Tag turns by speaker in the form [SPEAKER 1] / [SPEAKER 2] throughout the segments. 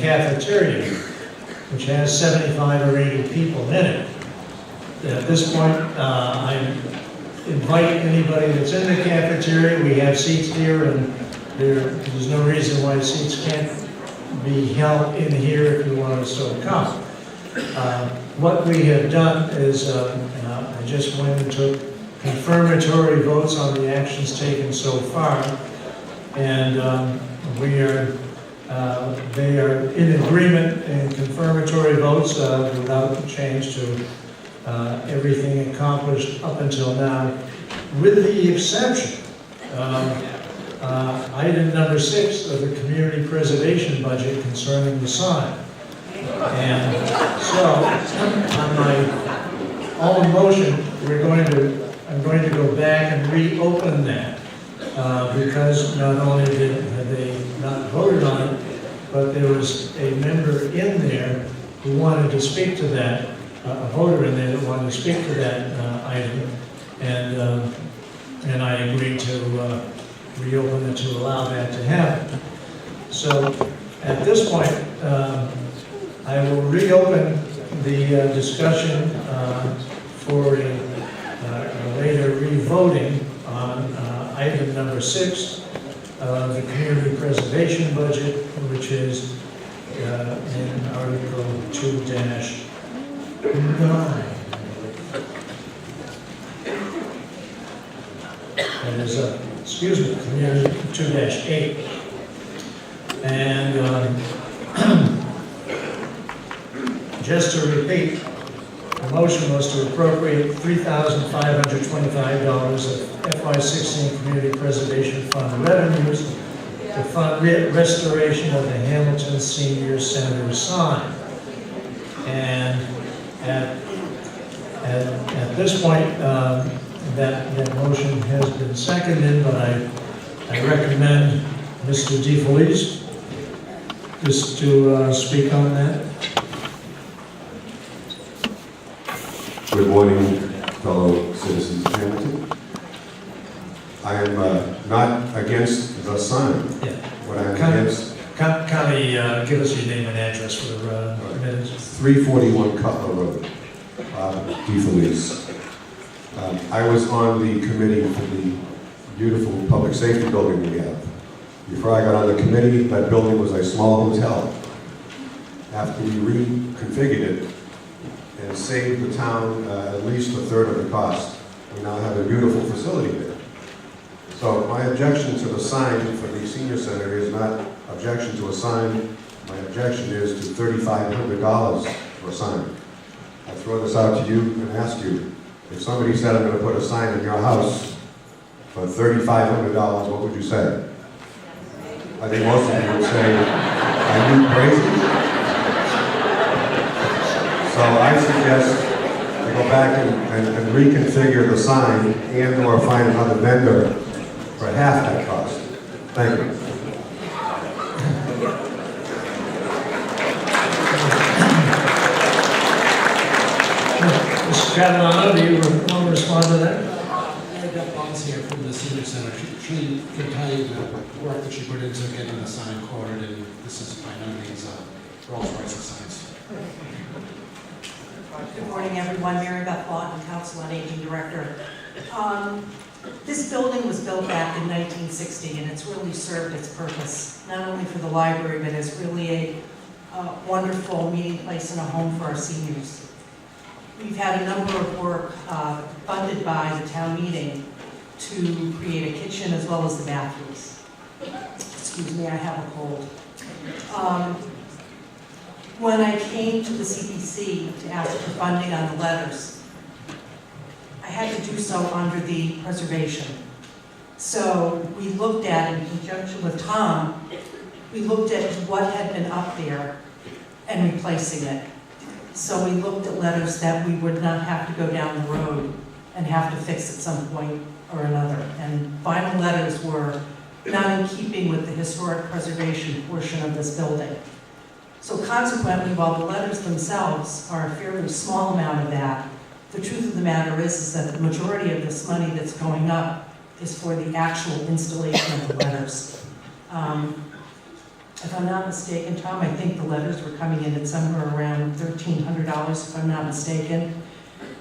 [SPEAKER 1] cafeteria, which has 75 or 80 people in it. At this point, I invite anybody that's in the cafeteria. We have seats here, and there's no reason why seats can't be held in here if you want to still come. What we have done is I just went and took confirmatory votes on the actions taken so far, and they are in agreement in confirmatory votes without change to everything accomplished up until now, with the exception item number 6 of the community preservation budget concerning the sign. And so, on my own motion, I'm going to go back and reopen that because not only had they not voted on it, but there was a member in there who wanted to speak to that, a voter in there that wanted to speak to that item, and I agreed to reopen it to allow that to happen. So at this point, I will reopen the discussion for a later re-voting on item number 6, the community preservation budget, which is in Article 2-9. That is, excuse me, community 2-8. And just to repeat, the motion was to appropriate $3,525 of FY16 Community Preservation Fund revenues to fund restoration of the Hamilton Senior Center sign. And at this point, that motion has been seconded, but I recommend Mr. DeFelice just to speak on that.
[SPEAKER 2] Good morning, fellow citizens of Hamilton. I am not against the sign.
[SPEAKER 1] Yeah.
[SPEAKER 2] What I'm against...
[SPEAKER 1] Kindly give us your name and address for the minutes.
[SPEAKER 2] 341 Cutler Road, DeFelice. I was on the committee for the beautiful public safety building we have. Before I got on the committee, that building was a small hotel. After we reconfigured it and saved the town at least a third of the cost, we now have a beautiful facility there. So my objection to the sign for the senior center is not objection to a sign. My objection is to $3,500 for a sign. I throw this out to you and ask you, if somebody said I'm going to put a sign in your house for $3,500, what would you say? I think most of you would say, are you crazy? So I suggest to go back and reconfigure the sign and or find another vendor for half that cost. Thank you.
[SPEAKER 1] Mr. Catalano, do you want to respond to that?
[SPEAKER 3] I've got Bonds here from the senior center. She can tell you the work that she put into getting the sign quartered, and this is by no means Rolls-Royce signs.
[SPEAKER 4] Good morning, everyone. Mary Beth Lawton, Council on Aging Director. This building was built back in 1960, and it's really served its purpose, not only for the library, but as really a wonderful meeting place and a home for our seniors. We've had a number of work funded by the town meeting to create a kitchen as well as the bathrooms. Excuse me, I have a cold. When I came to the CPC to ask for funding on the letters, I had to do so under the preservation. So we looked at, in conjunction with Tom, we looked at what had been up there and replacing it. So we looked at letters that we would not have to go down the road and have to fix at some point or another. And vinyl letters were not in keeping with the historic preservation portion of this building. So consequently, while the letters themselves are a fairly small amount of that, the truth of the matter is that the majority of this money that's going up is for the actual installation of the letters. If I'm not mistaken, Tom, I think the letters were coming in at somewhere around $1,300, if I'm not mistaken.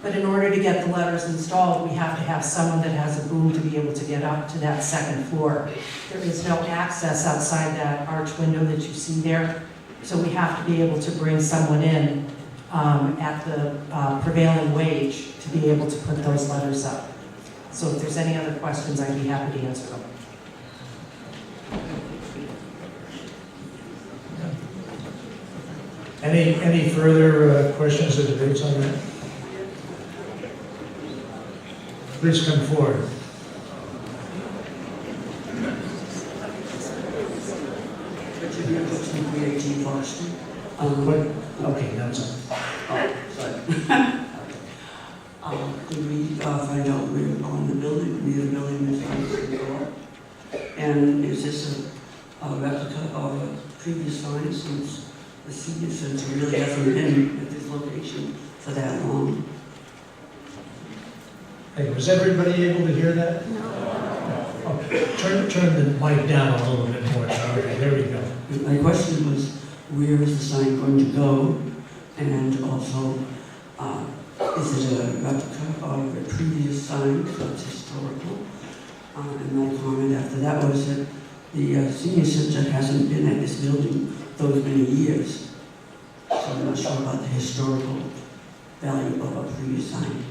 [SPEAKER 4] But in order to get the letters installed, we have to have someone that has a boom to be able to get up to that second floor. There is no access outside that arch window that you see there, so we have to be able to bring someone in at the prevailing wage to be able to put those letters up. So if there's any other questions, I'd be happy to answer them.
[SPEAKER 1] Any further questions or debates on that? Please come forward. Okay, that's it.
[SPEAKER 5] Could we find out where on the building, where the building is going to go up? And is this a replica of a previous sign, since the senior center really hasn't been at this location for that long?
[SPEAKER 1] Hey, was everybody able to hear that? No. Oh, turn the mic down a little bit more. Okay, there we go.
[SPEAKER 5] My question was, where is the sign going to go? And also, is it a replica of a previous sign, so it's historical? And my comment after that was that the senior center hasn't been at this building those many years. So I'm not sure about the historical value of a previous sign.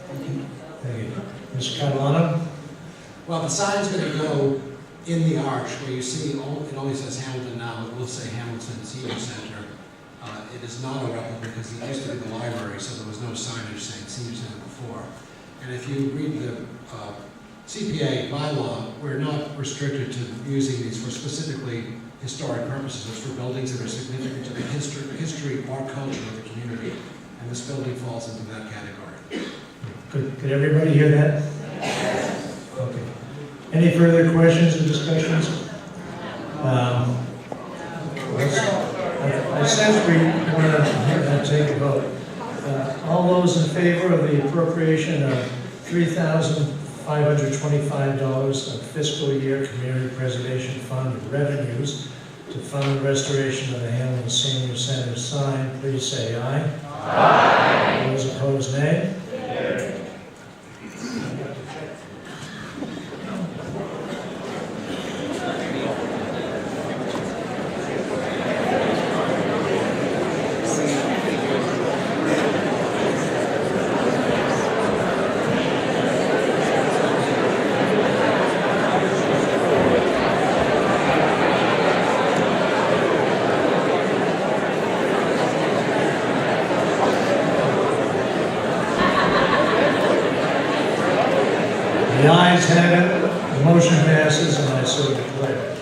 [SPEAKER 5] Thank you.
[SPEAKER 1] Thank you. Mr. Catalano?
[SPEAKER 3] Well, the sign's going to go in the arch where you see, it only says Hamilton now, it will say Hamilton Senior Center. It is not a replica because it used to be the library, so there was no signage saying Senior Center before. And if you read the CPA bylaw, we're not restricted to using these for specifically historic purposes. It's for buildings that are significant to the history or culture of the community. And this building falls into that category.
[SPEAKER 1] Could everybody hear that? Okay. Any further questions or discussions? I sense we want to take a vote. All those in favor of the appropriation of $3,525 of fiscal year Community Preservation Fund revenues to fund restoration of the Hamilton Senior Center sign, please say aye. Aye. Those opposed, nay. The ayes have it, the motion passes, and I so declare.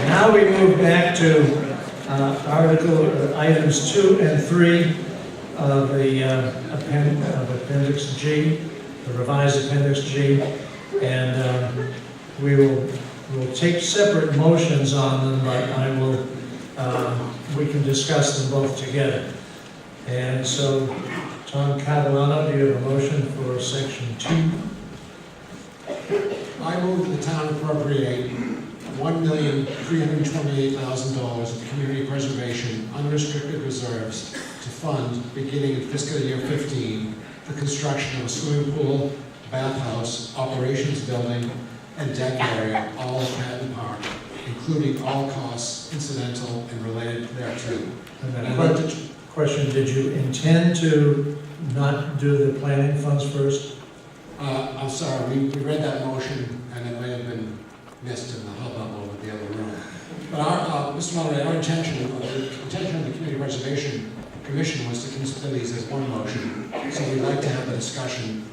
[SPEAKER 1] Now we move back to items 2 and 3 of the Appendix G, the revised Appendix G, and we'll take separate motions on them, but we can discuss them both together. And so, Tom Catalano, do you have a motion for Section 2?
[SPEAKER 3] I move that the town appropriate $1,328,000 of community preservation unrestricted reserves to fund, beginning in fiscal year 15, the construction of a swimming pool, bathhouse, operations building, and deck area, all at Patton Park, including all costs incidental and related thereto.
[SPEAKER 1] Question, did you intend to not do the planning funds first?
[SPEAKER 3] I'm sorry, we read that motion and it may have been missed in the hubbub over the other room. But Mr. Moderator, our intention of the Community Preservation Commission was to consider these as one motion. So we'd like to have the discussion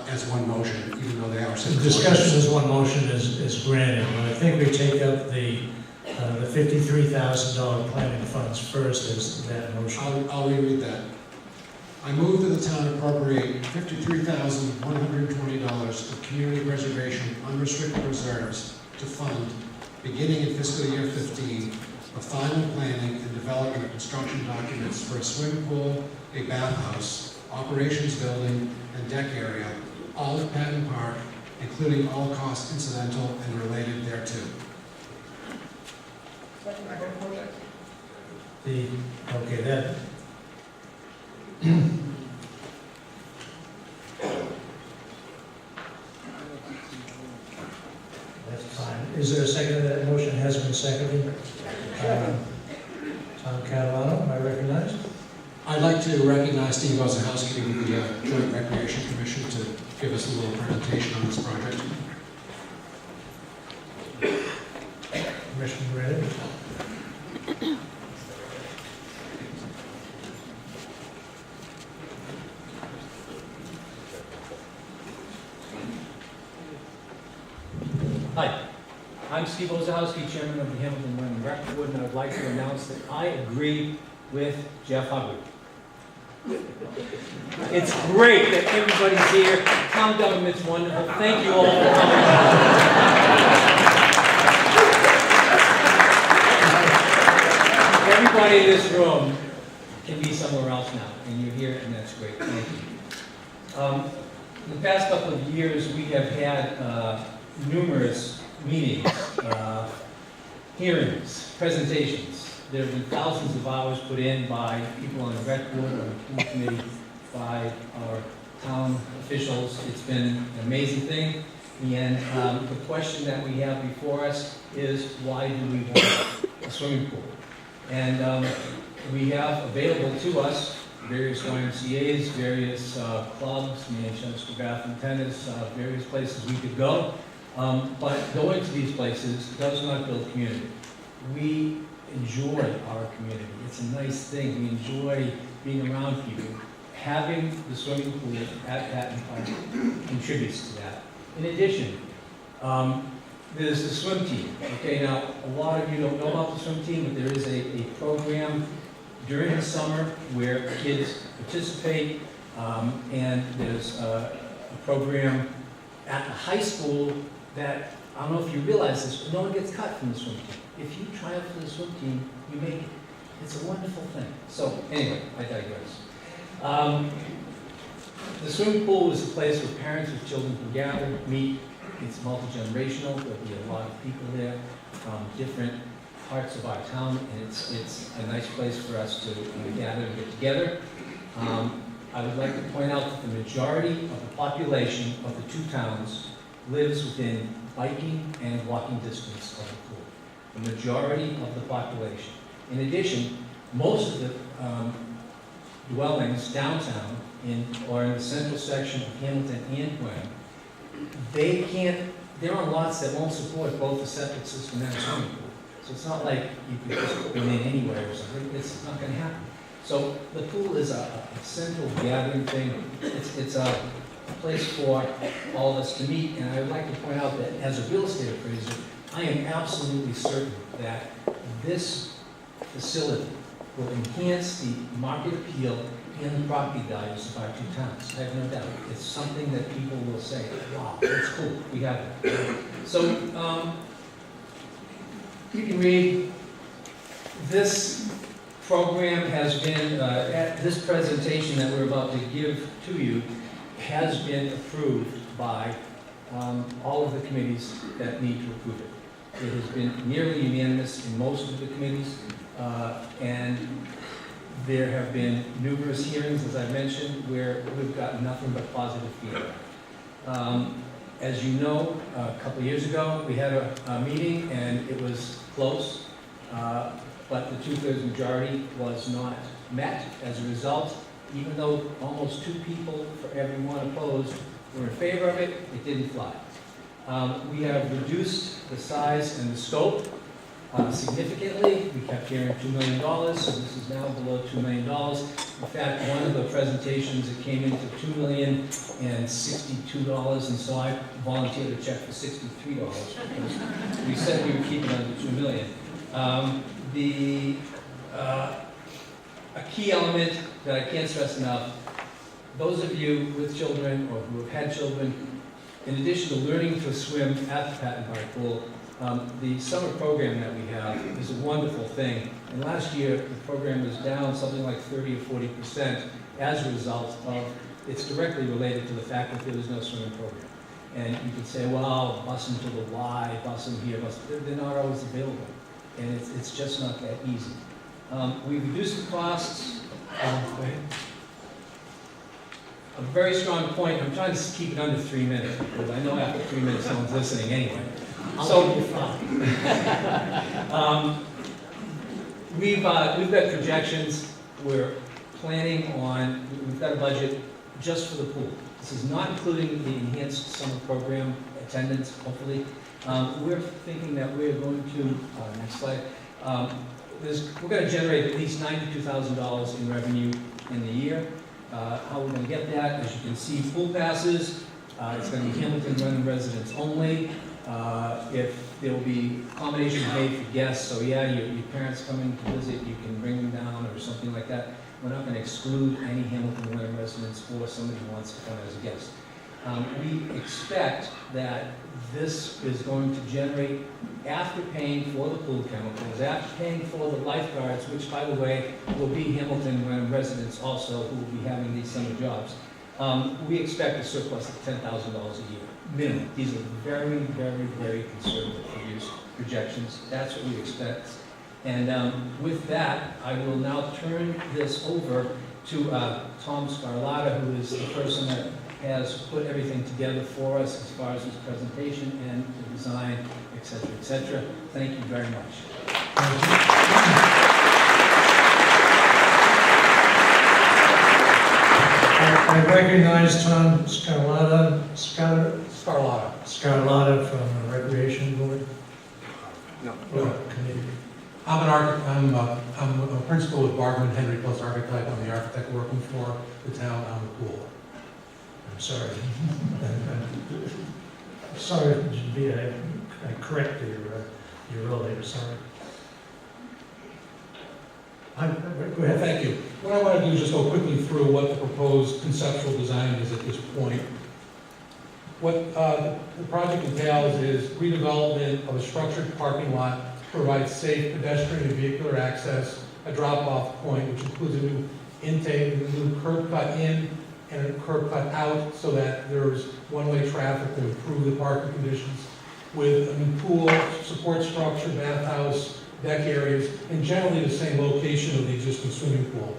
[SPEAKER 3] as one motion, even though they are separate.
[SPEAKER 1] The discussion as one motion is granted, but I think we take up the $53,000 planning funds first as that motion.
[SPEAKER 3] I'll reread that. I move that the town appropriate $53,120 of community preservation unrestricted reserves to fund, beginning in fiscal year 15, the final planning and development of construction documents for a swimming pool, a bathhouse, operations building, and deck area, all at Patton Park, including all costs incidental and related thereto.
[SPEAKER 1] Okay, that. That's fine. Is there a second? That motion has been seconded. Tom Catalano, am I recognized?
[SPEAKER 3] I'd like to recognize Steve Ozahowski with the Joint Recreation Commission to give us a little presentation on this project.
[SPEAKER 1] Commissioner ready?
[SPEAKER 6] Hi, I'm Steve Ozahowski, Chairman of the Hamilton Women Rec Board, and I'd like to announce that I agree with Jeff Hubbard. It's great that everybody's here. Town government's wonderful. Thank you all for coming out. Everybody in this room can be somewhere else now, and you're here, and that's great. Thank you. The past couple of years, we have had numerous meetings, hearings, presentations. There have been thousands of hours put in by people on the rec board, on the pool committee, by our town officials. It's been an amazing thing. And the question that we have before us is, why do we want a swimming pool? And we have available to us various YMCA's, various clubs, Manchester Bath and Tennis, various places we could go. But going to these places does not build community. We enjoy our community. It's a nice thing. We enjoy being around people. Having the swimming pool at Patton Park contributes to that. In addition, there's the swim team. Okay, now a lot of you don't know about the swim team, but there is a program during the summer where kids participate, and there's a program at the high school that, I don't know if you realize this, but no one gets cut from the swim team. If you try out for the swim team, you make it. It's a wonderful thing. So anyway, I digress. The swimming pool is a place where parents with children can gather, meet. It's multi-generational. There'll be a lot of people there from different parts of our town, and it's a nice place for us to gather and get together. I would like to point out that the majority of the population of the two towns lives within biking and walking distance of the pool. The majority of the population. In addition, most of the dwellings downtown or in the central section of Hamilton and Quinn, they're on lots that won't support both the septic system and a swimming pool. So it's not like you could just put one in anywhere or something. It's not going to happen. So the pool is a central gathering thing. It's a place for all of us to meet. And I would like to point out that as a real estate appraiser, I am absolutely certain that this facility will enhance the market appeal and the property values of our two towns. I have no doubt. It's something that people will say, wow, that's cool. We have that. So you can read this program has been, this presentation that we're about to give to you has been approved by all of the committees that need to approve it. It has been nearly unanimous in most of the committees, and there have been numerous hearings, as I mentioned, where we've got nothing but positive feedback. As you know, a couple of years ago, we had a meeting, and it was close, but the two-thirds majority was not met. As a result, even though almost 2 people for every 1 opposed were in favor of it, it didn't fly. We have reduced the size and the scope significantly. We kept hearing $2 million, so this is now below $2 million. In fact, one of the presentations, it came into $2,062, and so I volunteered to check for $63 because we said we would keep it under $2 million. A key element that I can't stress enough, those of you with children or who have had children, in addition to learning to swim at the Patton Park Pool, the summer program that we have is a wonderful thing. And last year, the program was down something like 30 or 40% as a result of, it's directly related to the fact that there was no swimming program. And you could say, well, bus them to the Y, bus them here, they're not always available. And it's just not that easy. We reduced the costs. A very strong point, I'm trying to keep it under 3 minutes, because I know after 3 minutes, no one's listening anyway.
[SPEAKER 3] I'll give you 5.
[SPEAKER 6] We've got projections, we're planning on, we've got a budget just for the pool. This is not including the enhanced summer program attendance, hopefully. We're thinking that we're going to, next slide, we're going to generate at least $92,000 in revenue in the year. How we're going to get that, as you can see, pool passes, it's going to be Hamilton Wenham residents only. If there will be accommodation paid for guests, so yeah, your parents coming to visit, you can bring them down or something like that. We're not going to exclude any Hamilton Wenham residents or somebody who wants to come as a guest. We expect that this is going to generate, after paying for the pool chemicals, after paying for the lifeguards, which, by the way, will be Hamilton Wenham residents also who will be having these summer jobs, we expect a surplus of $10,000 a year, minimum. These are very, very, very conservative projections. That's what we expect. And with that, I will now turn this over to Tom Scarlata, who is the person that has put everything together for us as far as his presentation and the design, et cetera, et cetera. Thank you very much.
[SPEAKER 1] I recognize Tom Scarlata from the Recreation Board.
[SPEAKER 7] No.
[SPEAKER 1] Committee.
[SPEAKER 8] I'm a principal with Bargman Henry Plus Archetype. I'm the architect working for the town on the pool.
[SPEAKER 1] I'm sorry. I'm sorry to be, I correct your role here, sorry. Go ahead.
[SPEAKER 8] Thank you. What I want to do is just go quickly through what the proposed conceptual design is at this point. What the project entails is redevelopment of a structured parking lot to provide safe pedestrian and vehicular access, a drop-off point, which includes a new intake, a new curb cut in, and a curb cut out so that there's one-way traffic to improve the parking conditions, with a new pool, support structure, bathhouse, deck areas, and generally the same location of the existing swimming pool.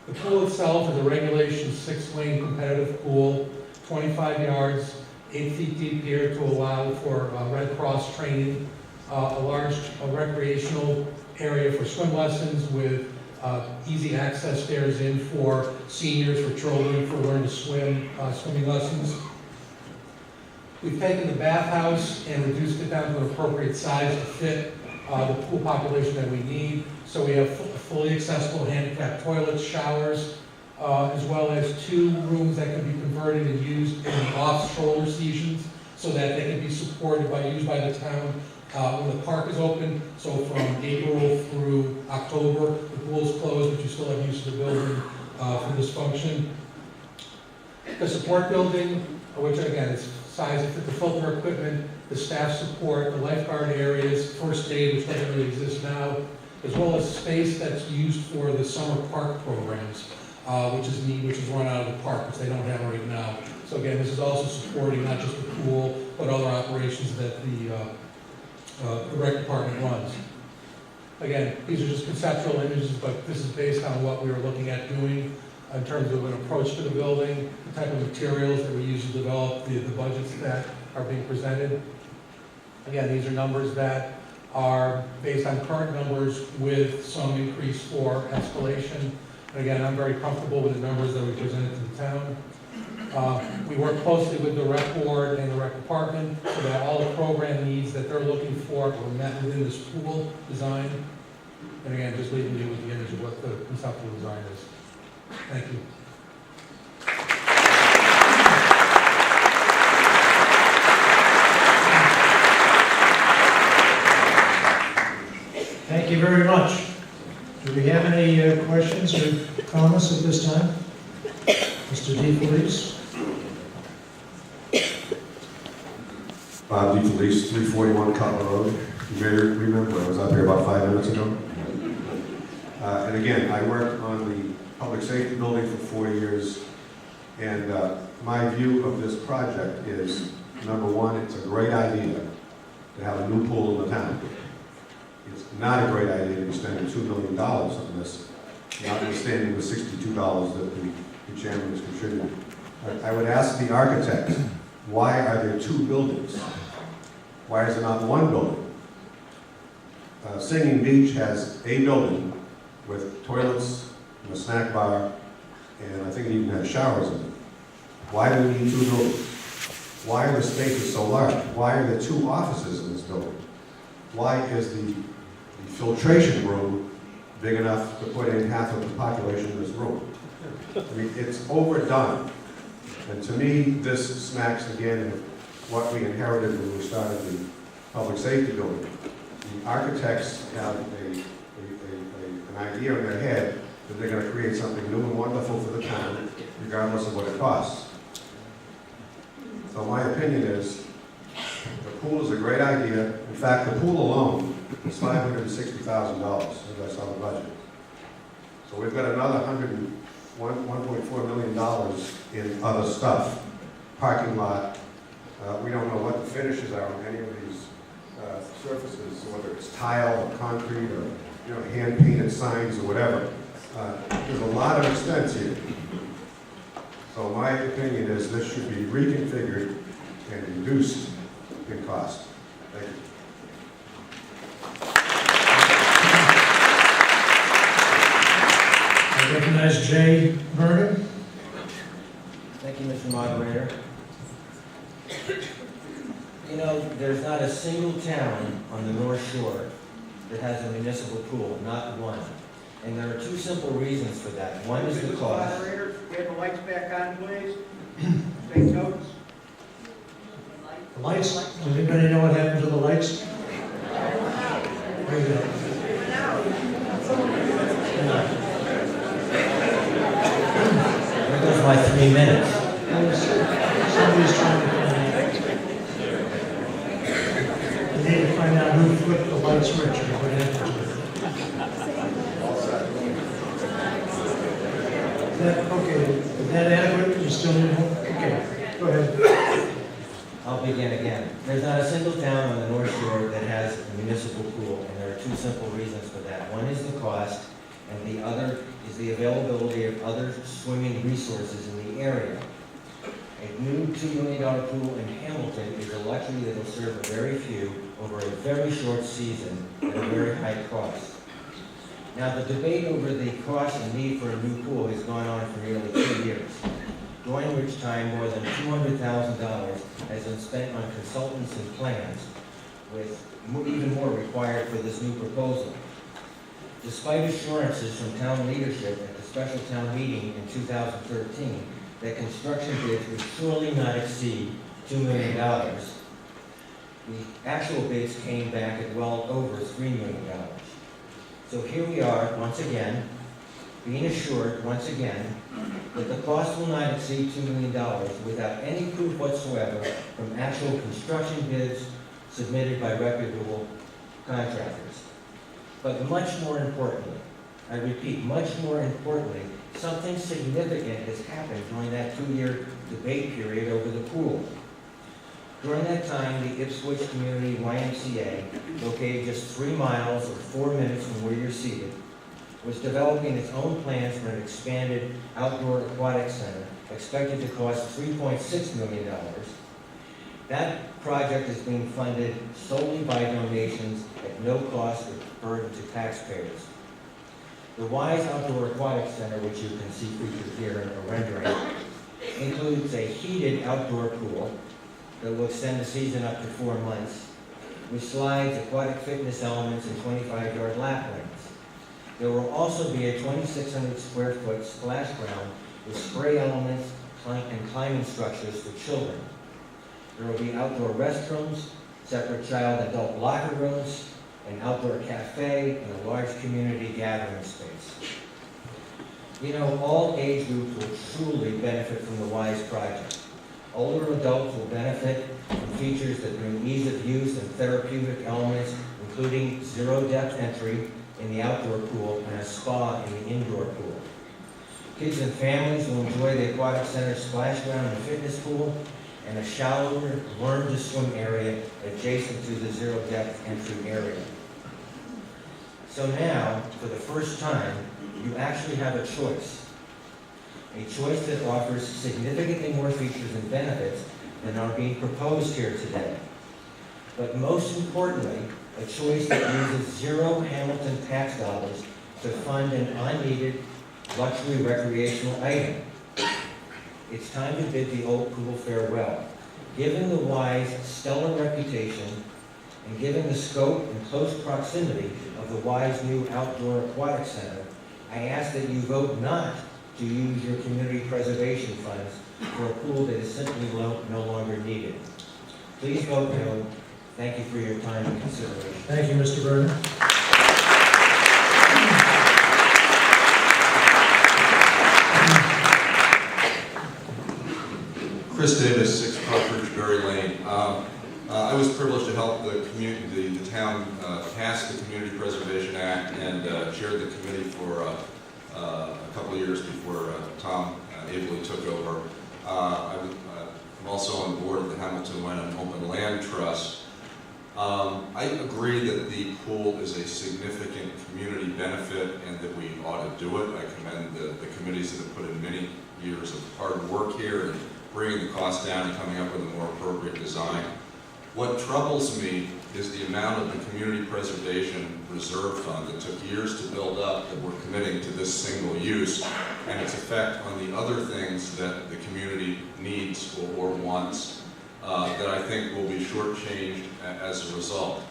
[SPEAKER 8] The pool itself is a regulation 6-lane competitive pool, 25 yards, 8 feet deep here to allow for Red Cross training, a large recreational area for swim lessons with easy access stairs in for seniors, for children, for learning to swim, swimming lessons. We've taken the bathhouse and reduced it down to an appropriate size to fit the pool population that we need. So we have fully accessible handicapped toilets, showers, as well as 2 rooms that can be converted and used in off-shoulder seasons so that they can be supported used by the town when the park is open. So from April through October, the pool is closed, but you still have use of the building for this function. The support building, which again is size for the filter equipment, the staff support, the lifeguard areas, first aid, which doesn't really exist now, as well as space that's used for the summer park programs, which is run out of the park, which they don't have right now. So again, this is also supporting not just the pool, but other operations that the rec department runs. Again, these are just conceptual images, but this is based on what we were looking at doing in terms of an approach to the building, the type of materials that we use to develop the budgets that are being presented. Again, these are numbers that are based on current numbers with some increase for escalation. And again, I'm very comfortable with the numbers that we presented to the town. We work closely with the rec board and the rec department so that all the program needs that they're looking for were met within this pool design. And again, just leaving you with the image of what the conceptual design is. Thank you.
[SPEAKER 1] Thank you very much. Do we have any questions or comments at this time? Mr. DeFelice?
[SPEAKER 2] Bob DeFelice, 341 Cutler Road. You may remember I was up here about 5 minutes ago. And again, I worked on the public safety building for 4 years, and my view of this project is, number one, it's a great idea to have a new pool in the town. It's not a great idea to be spending $2 million on this, notwithstanding the $62 that the chairman has contributed. I would ask the architect, why are there two buildings? Why is there not one building? Singing Beach has a building with toilets and a snack bar, and I think it even has showers in it. Why do we need two buildings? Why are the spaces so large? Why are there two offices in this building? Why is the filtration room big enough to put in half of the population in this room? I mean, it's overdone. And to me, this smacks again of what we inherited when we started the public safety building. The architects have an idea in their head that they're going to create something new and wonderful for the town, regardless of what it costs. So my opinion is, the pool is a great idea. In fact, the pool alone is $560,000, as I saw the budget. So we've got another $1.4 million in other stuff. Parking lot. We don't know what the finishes are on any of these surfaces, whether it's tile or concrete or hand-painted signs or whatever. There's a lot of expense here. So my opinion is this should be reconfigured and reduced in cost. Thank you.
[SPEAKER 1] I recognize Jay Bergen.
[SPEAKER 7] Thank you, Mr. Moderator. You know, there's not a single town on the North Shore that has a municipal pool, not one. And there are two simple reasons for that. One is the cost.
[SPEAKER 9] Moderator, get the lights back on, please. Take notes.
[SPEAKER 1] The lights, does anybody know what happened to the lights? There you go.
[SPEAKER 7] There goes my 3 minutes.
[SPEAKER 1] Somebody's trying to find out. You need to find out who flipped the light switch or what happened to it. Okay, is that adequate? You still need more? Okay, go ahead.
[SPEAKER 7] I'll begin again. There's not a single town on the North Shore that has a municipal pool, and there are two simple reasons for that. One is the cost, and the other is the availability of other swimming resources in the area. A new $2 million pool in Hamilton is a luxury that will serve a very few over a very short season at a very high cost. Now, the debate over the cost and need for a new pool has gone on for nearly 2 years, during which time more than $200,000 has been spent on consultants and plans, with even more required for this new proposal. Despite assurances from town leadership at the special town meeting in 2013 that construction bids would surely not exceed $2 million, the actual bids came back at well over $3 million. So here we are, once again, being assured, once again, that the cost will not exceed $2 million without any proof whatsoever from actual construction bids submitted by reputable contractors. But much more importantly, I repeat, much more importantly, something significant has happened during that 2-year debate period over the pool. During that time, the Ipswich Community YMCA, located just 3 miles or 4 minutes from where you're seated, was developing its own plans for an expanded outdoor aquatic center expected to cost $3.6 million. That project is being funded solely by donations at no cost or burden to taxpayers. The Wise Outdoor Aquatic Center, which you can see featured here in a rendering, includes a heated outdoor pool that will extend the season up to 4 months, with slides, aquatic fitness elements, and 25-yard lap lanes. There will also be a 2,600 square foot splash ground with spray elements and climbing structures for children. There will be outdoor restrooms, separate child and adult locker rooms, an outdoor cafe, and a large community gathering space. You know, all age groups will truly benefit from the WISE project. Older adults will benefit from features that bring ease of use and therapeutic elements, including zero-depth entry in the outdoor pool and a spa in the indoor pool. Kids and families will enjoy the aquatic center splash ground and fitness pool and a shallower learn-to-swim area adjacent to the zero-depth entry area. So now, for the first time, you actually have a choice. A choice that offers significantly more features and benefits than are being proposed here today. But most importantly, a choice that uses zero Hamilton tax dollars to fund an unneeded luxury recreational item. It's time to bid the old pool farewell. Given the Y's stellar reputation and given the scope and close proximity of the Y's new outdoor aquatic center, I ask that you vote not to use your community preservation funds for a pool that is simply no longer needed. Please vote no. Thank you for your time and consideration.
[SPEAKER 1] Thank you, Mr. Berger.
[SPEAKER 10] Chris Davis, 6 Partridge Berry Lane. I was privileged to help the town pass the Community Preservation Act and chaired the committee for a couple of years before Tom ably took over. I'm also on board of the Hamilton Wenham Open Land Trust. I agree that the pool is a significant community benefit and that we ought to do it. I commend the committees that have put in many years of hard work here and bringing the cost down and coming up with a more appropriate design. What troubles me is the amount of the Community Preservation Reserve Fund that took years to build up that we're committing to this single use and its effect on the other things that the community needs or wants that I think will be shortchanged as a result.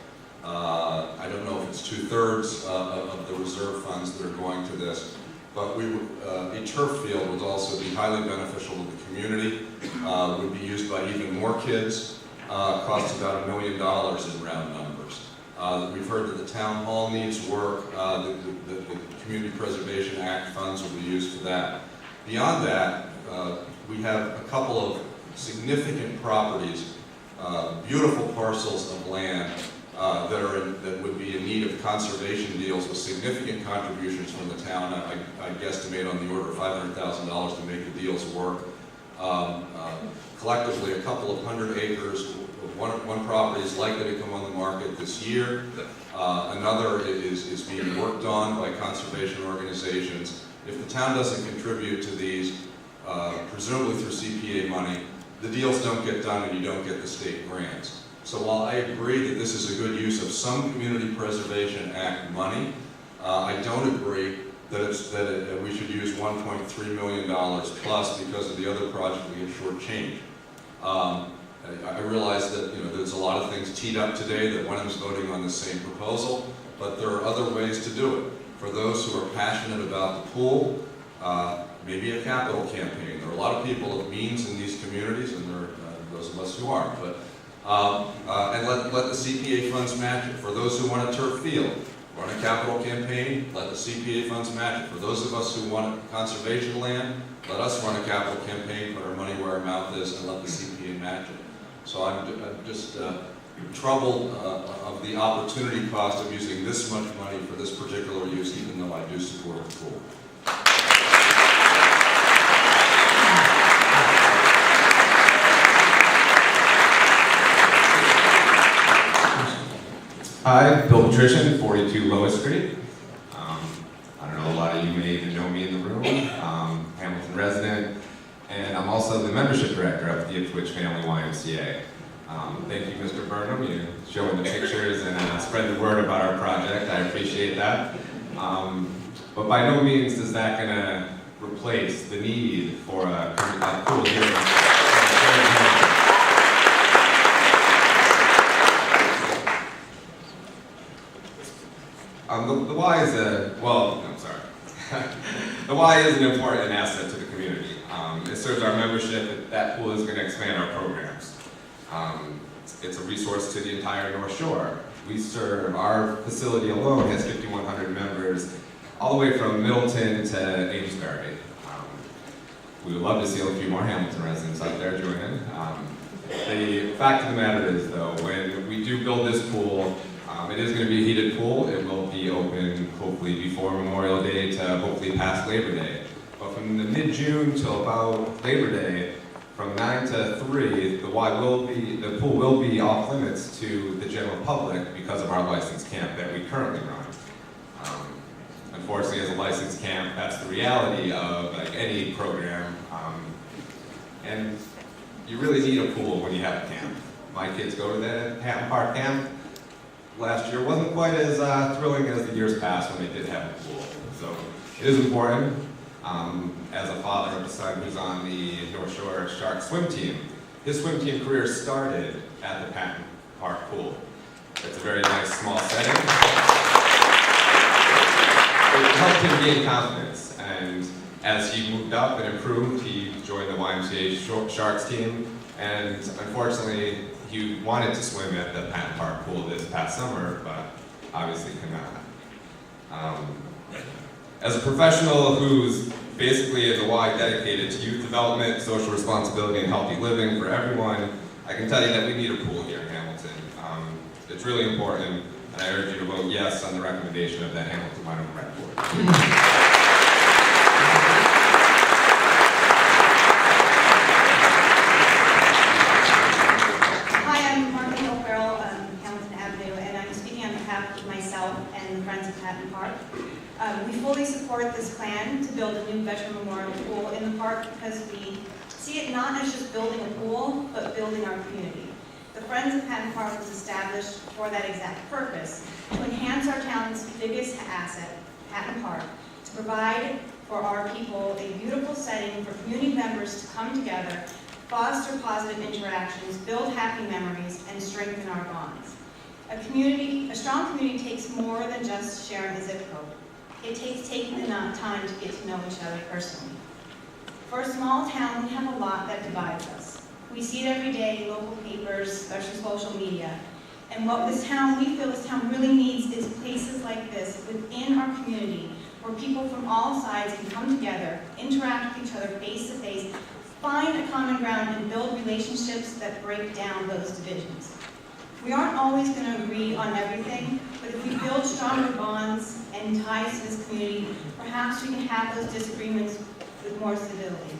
[SPEAKER 10] I don't know if it's 2/3 of the reserve funds that are going to this, but a turf field would also be highly beneficial to the community, would be used by even more kids, costs about $1 million in round numbers. We've heard that the town hall needs work, the Community Preservation Act funds will be used for that. Beyond that, we have a couple of significant properties, beautiful parcels of land that would be in need of conservation deals with significant contributions from the town. I guesstimate on the order of $500,000 to make the deals work. Collectively, a couple of 100 acres. One property is likely to come on the market this year. Another is being worked on by conservation organizations. If the town doesn't contribute to these, presumably through CPA money, the deals don't get done and you don't get the state grants. So while I agree that this is a good use of some Community Preservation Act money, I don't agree that we should use $1.3 million plus because of the other project we get shortchanged. I realize that there's a lot of things teed up today that Wenham's voting on the same proposal, but there are other ways to do it. For those who are passionate about the pool, maybe a capital campaign. There are a lot of people of means in these communities, and there are those of us who aren't. But and let the CPA funds match it. For those who want a turf field, run a capital campaign. Let the CPA funds match it. For those of us who want conservation land, let us run a capital campaign, put our money where our mouth is, and let the CPA match it. So I'm just troubled of the opportunity cost of using this much money for this particular use, even though I do support the pool.
[SPEAKER 11] Hi, Bill Patrician, 42 Lois Street. I don't know, a lot of you may even know me in the room. Hamilton resident, and I'm also the membership director of the Ipswich Family YMCA. Thank you, Mr. Burnham, you showing the pictures and spread the word about our project. I appreciate that. But by no means is that going to replace the need for a pool here. The Y is the Y is an important asset to the community. It serves our membership. That pool is going to expand our programs. It's a resource to the entire North Shore. Our facility alone has 5,100 members, all the way from Middleton to Amesbury. We would love to see a few more Hamilton residents out there joining. The fact of the matter is, though, when we do build this pool, it is going to be a heated pool. It will be open hopefully before Memorial Day to hopefully past Labor Day. But from the mid-June till about Labor Day, from 9 to 3, the pool will be off limits to the general public because of our licensed camp that we currently run. Unfortunately, as a licensed camp, that's the reality of like any program. And you really need a pool when you have a camp. My kids go to the Hatton Park camp. Last year wasn't quite as thrilling as the years past when they did have a pool. So it is important. As a father of a son who's on the North Shore Shark swim team, his swim team career started at the Hatton Park pool. It's a very nice small setting. It helped him gain confidence, and as he moved up and improved, he joined the YMCA Sharks team, and unfortunately, he wanted to swim at the Hatton Park pool this past summer, but obviously could not. As a professional who's basically is a Y dedicated to youth development, social responsibility, and healthy living for everyone, I can tell you that we need a pool here in Hamilton. It's really important, and I urge you to vote yes on the recommendation of the Hamilton Minor Rec Board.
[SPEAKER 12] Hi, I'm Martha O'Farrell, Hamilton Avenue, and I'm speaking on behalf of myself and the Friends of Hatton Park. We fully support this plan to build a new veteran memorial pool in the park because we see it not as just building a pool, but building our community. The Friends of Hatton Park was established for that exact purpose, to enhance our town's biggest asset, Hatton Park, to provide for our people a beautiful setting for community members to come together, foster positive interactions, build happy memories, and strengthen our bonds. A strong community takes more than just sharing a zip code. It takes taking the time to get to know each other personally. For a small town, we have a lot that divides us. We see it every day in local papers, especially social media. And what we feel this town really needs is places like this within our community where people from all sides can come together, interact with each other face to face, find a common ground and build relationships that break down those divisions. We aren't always going to agree on everything, but if we build stronger bonds and ties to this community, perhaps we can have those disagreements with more civility.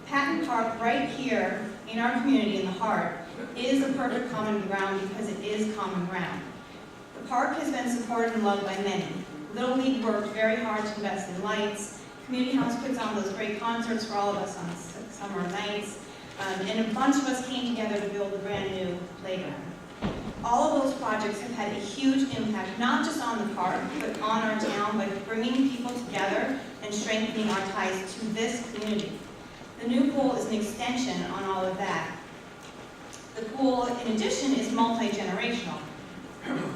[SPEAKER 12] Hatton Park, right here in our community, in the heart, is the perfect common ground because it is common ground. The park has been supported and loved by many. Little League worked very hard to invest in lights. Community House puts on those great concerts for all of us on summer nights. And a bunch of us came together to build a brand new playground. All of those projects have had a huge impact, not just on the park, but on our town by bringing people together and strengthening our ties to this community. The new pool is an extension on all of that. The pool, in addition, is multi-generational.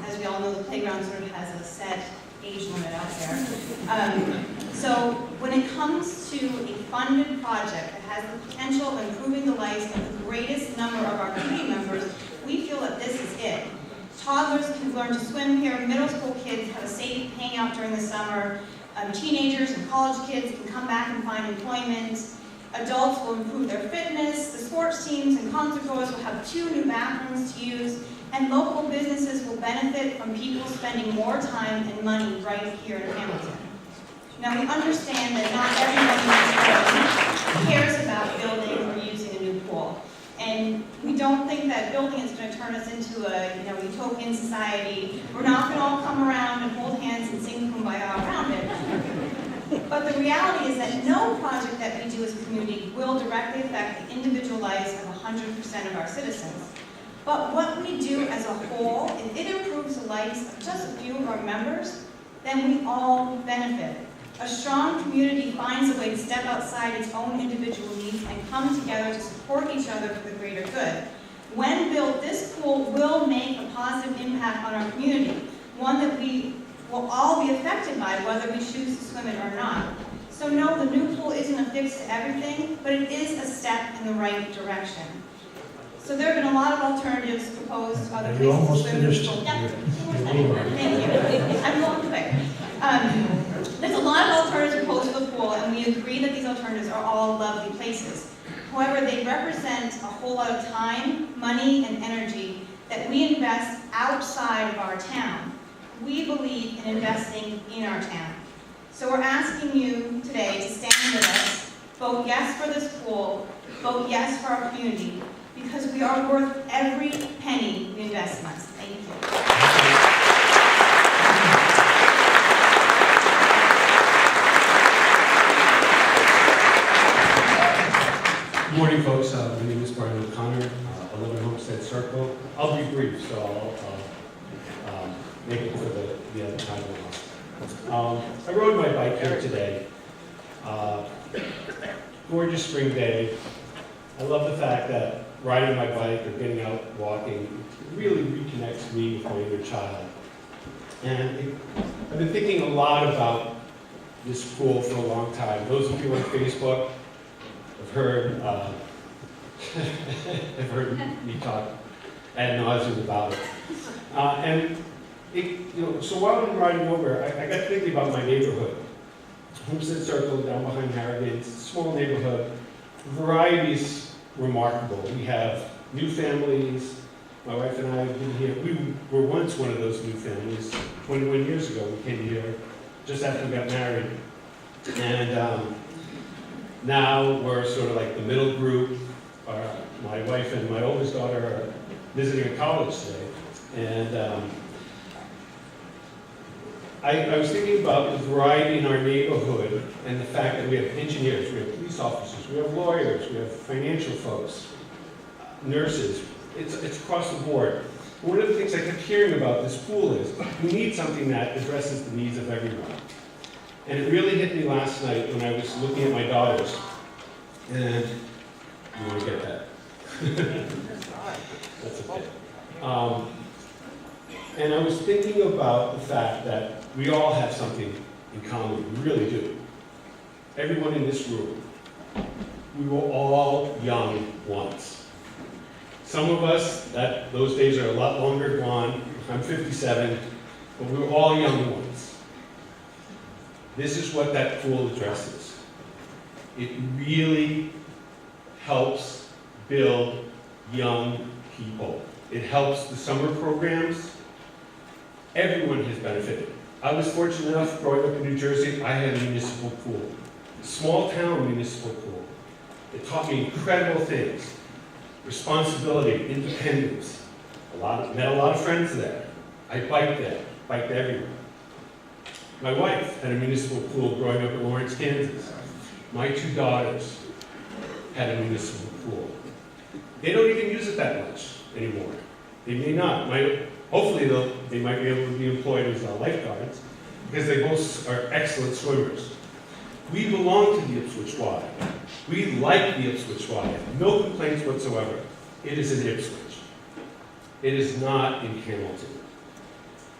[SPEAKER 12] As we all know, the playground sort of has a set age limit out there. So when it comes to a funded project that has the potential of improving the lives of the greatest number of our community members, we feel that this is it. Toddlers can learn to swim here, middle school kids have a safe hangout during the summer, teenagers and college kids can come back and find employment, adults will improve their fitness, the sports teams and concert goers will have 2 new bathrooms to use, and local businesses will benefit from people spending more time and money right here in Hamilton. Now we understand that not everyone cares about building or using a new pool. And we don't think that building is going to turn us into a utopian society. We're not going to all come around and hold hands and sing Kumbaya around it. But the reality is that no project that we do as a community will directly affect the individual lives of 100% of our citizens. But what we do as a whole, if it improves the lives of just a few of our members, then we all benefit. A strong community finds a way to step outside its own individual needs and come together to support each other for the greater good. When built, this pool will make a positive impact on our community, one that we will all be affected by whether we choose to swim it or not. So no, the new pool isn't a fix to everything, but it is a step in the right direction. So there have been a lot of alternatives proposed, other places
[SPEAKER 1] You almost
[SPEAKER 12] to swim.
[SPEAKER 1] finished.
[SPEAKER 12] Yep. Thank you. I'm going quick. There's a lot of alternatives proposed for the pool, and we agree that these alternatives are all lovely places. However, they represent a whole lot of time, money, and energy that we invest outside of our town. We believe in investing in our town. So we're asking you today to stand with us, vote yes for this pool, vote yes for our community, because we are worth every penny we invest in us. Thank you.
[SPEAKER 13] Good morning, folks. My name is Brian O'Connor, 11 Homestead Circle. I'll be brief, so I'll make it for the other time. I rode my bike here today. Gorgeous spring day. I love the fact that riding my bike or getting out walking really reconnects me with my inner child. And I've been thinking a lot about this pool for a long time. Those of you on Facebook have heard have heard me talk ad nauseum about it. And so while I'm riding over, I got thinking about my neighborhood. Homestead Circle down behind Harrogate. It's a small neighborhood. The variety is remarkable. We have new families. My wife and I have been here. We were once one of those new families. 21 years ago, we came here just after we got married. And now we're sort of like the middle group. My wife and my oldest daughter are visiting a college today. And I was thinking about the variety in our neighborhood and the fact that we have engineers, we have police officers, we have lawyers, we have financial folks, nurses. It's across the board. One of the things I kept hearing about this pool is we need something that addresses the needs of everyone. And it really hit me last night when I was looking at my daughters. And you want to get that? That's okay. And I was thinking about the fact that we all have something in common. We really do. Everyone in this room. We were all young once. Some of us, those days are a lot longer gone. I'm 57, but we were all young once. This is what that pool addresses. It really helps build young people. It helps the summer programs. Everyone has benefited. I was fortunate enough, growing up in New Jersey, I had a municipal pool. A small town municipal pool. It taught me incredible things. Responsibility, independence. Met a lot of friends there. I biked there, biked everywhere. My wife had a municipal pool growing up in Lawrence, Kansas. My two daughters had a municipal pool. They don't even use it that much anymore. They may not. Hopefully they might be able to be employed as lifeguards because they both are excellent swimmers. We belong to the Ipswich Y. We like the Ipswich Y. No complaints whatsoever. It is in Ipswich. It is not in Hamilton.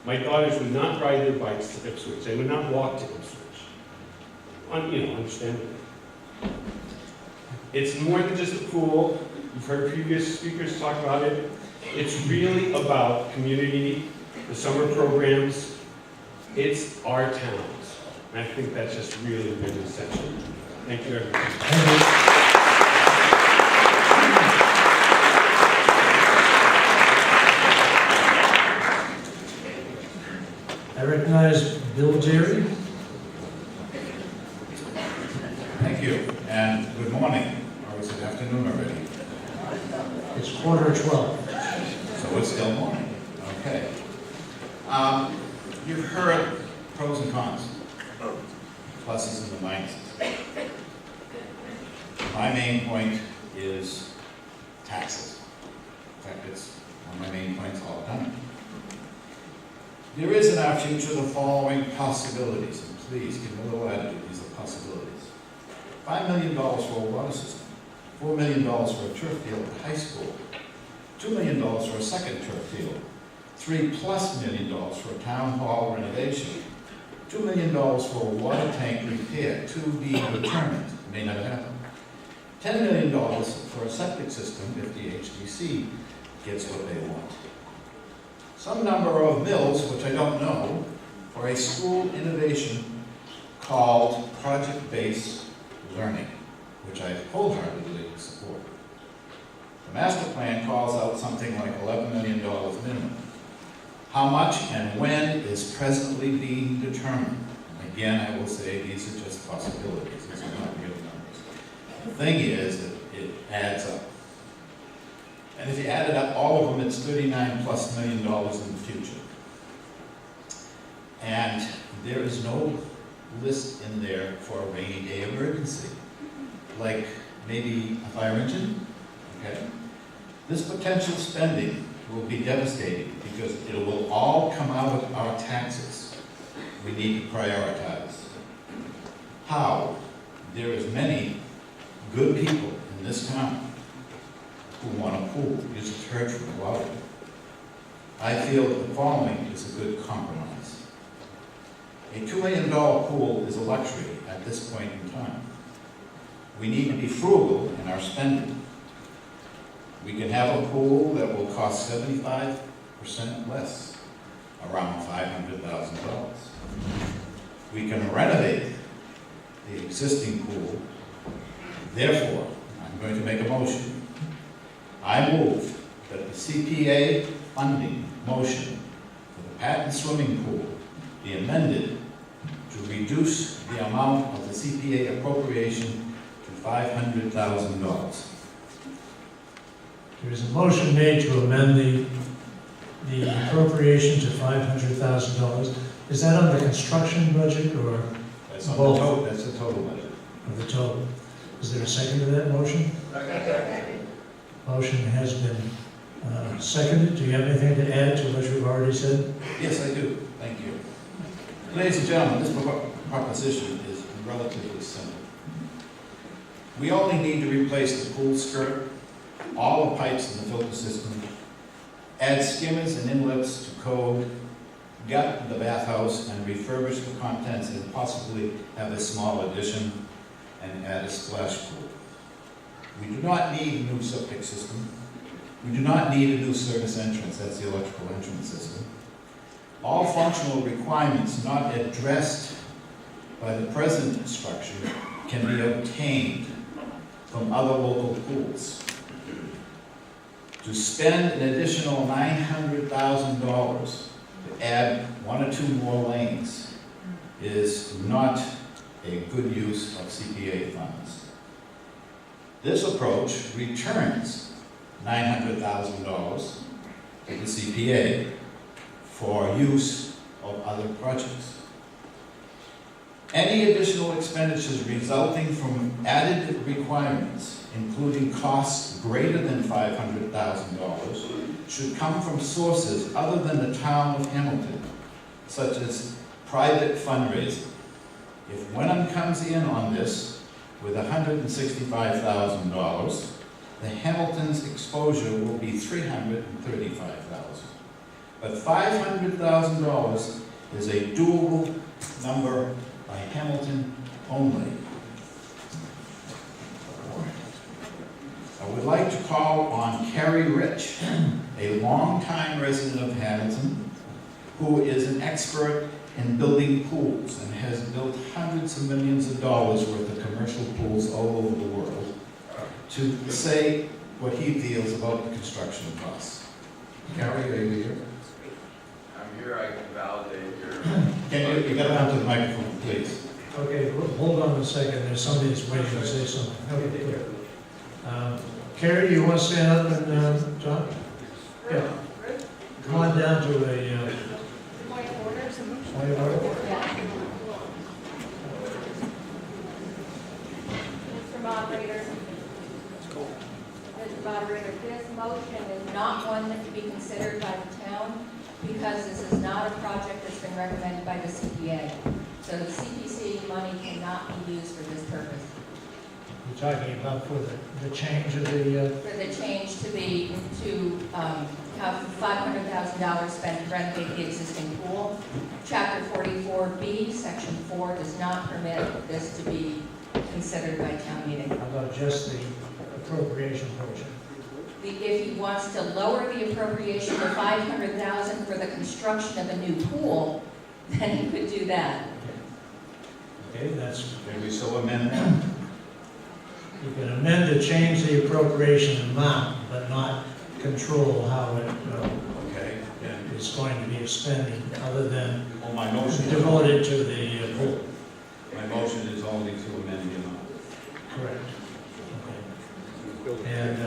[SPEAKER 13] My daughters would not ride their bikes to Ipswich. They would not walk to Ipswich. Understandably. It's more than just a pool. You've heard previous speakers talk about it. It's really about community, the summer programs. It's our towns. And I think that's just really, really essential. Thank you, everyone.
[SPEAKER 1] I recognize Bill Jerry.
[SPEAKER 14] Thank you, and good morning, or is it afternoon already?
[SPEAKER 1] It's 11:45.
[SPEAKER 14] So it's still morning, okay. You've heard pros and cons, pluses and the minuses. My main point is taxes. In fact, it's one of my main points all the time. There is in our future the following possibilities, and please give me a little attitude, these are possibilities. $5 million for a water system, $4 million for a turf field at the high school, $2 million for a second turf field, $3+ million for a town hall renovation, $2 million for a water tank repair, to be determined, may not happen, $10 million for a septic system if the HDC gets what they want. Some number of mills, which I don't know, for a school innovation called project-based learning, which I wholeheartedly support. The master plan calls out something like $11 million minimum. How much and when is presently being determined. Again, I will say these are just possibilities, these are not real numbers. The thing is that it adds up. And if you added up all of them, it's $39+ million in the future. And there is no list in there for a rainy day emergency, like maybe a fire engine, okay? This potential spending will be devastating because it will all come out of our taxes. We need to prioritize. How? There is many good people in this town who want a pool. You just heard from a lot of them. I feel that the following is a good compromise. A $2 million pool is a luxury at this point in time. We need to be frugal in our spending. We can have a pool that will cost 75% less, around $500,000. We can renovate the existing pool. Therefore, I'm going to make a motion. I move that the CPA funding motion for the Patton swimming pool be amended to reduce the amount of the CPA appropriation to $500,000.
[SPEAKER 1] There is a motion made to amend the appropriation to $500,000. Is that on the construction budget or
[SPEAKER 14] That's on
[SPEAKER 1] both?
[SPEAKER 14] the total, that's the total budget.
[SPEAKER 1] Of the total? Is there a second to that motion? Motion has been seconded. Do you have anything to add to what you've already said?
[SPEAKER 14] Yes, I do. Thank you. Ladies and gentlemen, this proposition is relatively simple. We only need to replace the pool skirt, all the pipes in the filter system, add skimmers and inlets to code, gut the bathhouse and refurbish the contents and possibly have a small addition and add a splash pool. We do not need a new septic system. We do not need a new service entrance, that's the electrical entrance system. All functional requirements not addressed by the present structure can be obtained from other local pools. To spend an additional $900,000 to add 1 or 2 more lanes is not a good use of CPA funds. This approach returns $900,000 to the CPA for use of other projects. Any additional expenditures resulting from added requirements, including costs greater than $500,000, should come from sources other than the town of Hamilton, such as private fundraising. If Wenham comes in on this with $165,000, the Hamilton's exposure will be $335,000. But $500,000 is a doable number by Hamilton only. I would like to call on Carrie Rich, a longtime resident of Hamilton, who is an expert in building pools and has built hundreds of millions of dollars worth of commercial pools all over the world, to say what he feels about the construction costs. Carrie, are you here?
[SPEAKER 15] I'm here, I can validate your...
[SPEAKER 14] Can you get around to the microphone, please?
[SPEAKER 1] Okay, hold on a second. There's somebody that's waiting to say something. Okay. Carrie, you want to stand up and talk? Yeah. Come on down to a point of order.
[SPEAKER 16] Mr. Moderator, this motion is not one that can be considered by the town because this is not a project that's been recommended by the CPA. So the CPC money cannot be used for this purpose.
[SPEAKER 1] You're talking about for the change of the...
[SPEAKER 16] For the change to have $500,000 spent to renovate the existing pool. Chapter 44B, Section 4 does not permit this to be considered by town meeting.
[SPEAKER 1] How about just the appropriation portion?
[SPEAKER 16] If he wants to lower the appropriation to $500,000 for the construction of a new pool, then he could do that.
[SPEAKER 1] Okay, that's...
[SPEAKER 14] Can we so amend that?
[SPEAKER 1] You can amend to change the appropriation amount, but not control how it
[SPEAKER 14] Okay.
[SPEAKER 1] is it's going to be expending other than
[SPEAKER 14] Well, my motion,
[SPEAKER 1] devoted to the pool.
[SPEAKER 14] my motion is only to amend the amount.
[SPEAKER 1] Correct. Okay. And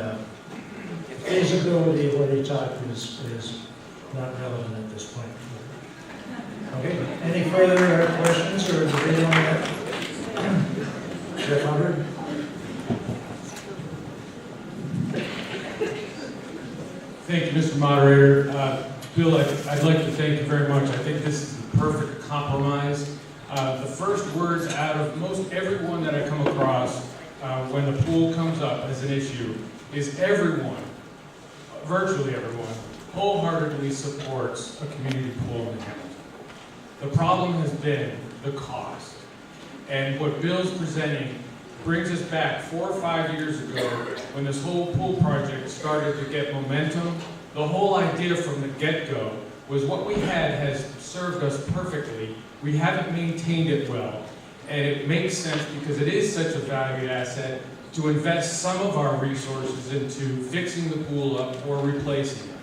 [SPEAKER 1] feasibility of what he talked is not relevant at this point. Okay, any further questions or debate on that? Jeff Hubbard?
[SPEAKER 8] Thank you, Mr. Moderator. Bill, I'd like to thank you very much. I think this is the perfect compromise. The first words out of most everyone that I come across when the pool comes up as an issue is everyone, virtually everyone, wholeheartedly supports a community pool in Hamilton. The problem has been the cost. And what Bill's presenting brings us back 4 or 5 years ago when this whole pool project started to get momentum. The whole idea from the get-go was what we had has served us perfectly. We haven't maintained it well. And it makes sense because it is such a valued asset to invest some of our resources into fixing the pool up or replacing it.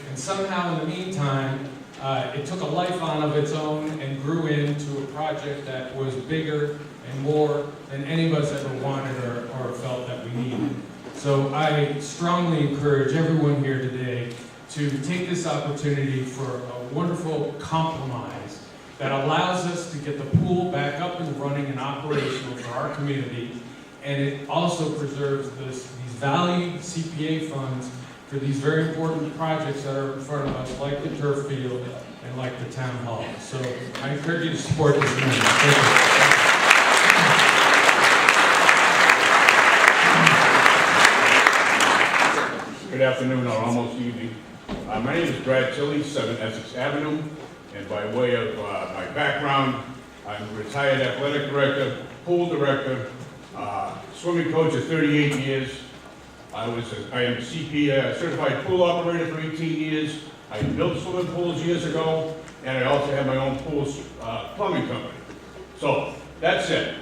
[SPEAKER 8] And somehow in the meantime, it took a life on of its own and grew into a project that was bigger and more than any of us ever wanted or felt that we needed. So I strongly encourage everyone here today to take this opportunity for a wonderful compromise that allows us to get the pool back up and running and operational for our community. And it also preserves these valued CPA funds for these very important projects that are in front of us, like the turf field and like the town hall. So I encourage you to support this amendment. Thank you.
[SPEAKER 17] Good afternoon, or almost evening. My name is Brad Tilley, 7 Essex Avenue, and by way of my background, I'm a retired athletic director, pool director, swimming coach of 38 years. I am a CP, certified pool operator for 18 years. I built swimming pools years ago, and I also have my own pool plumbing company. So, that's it.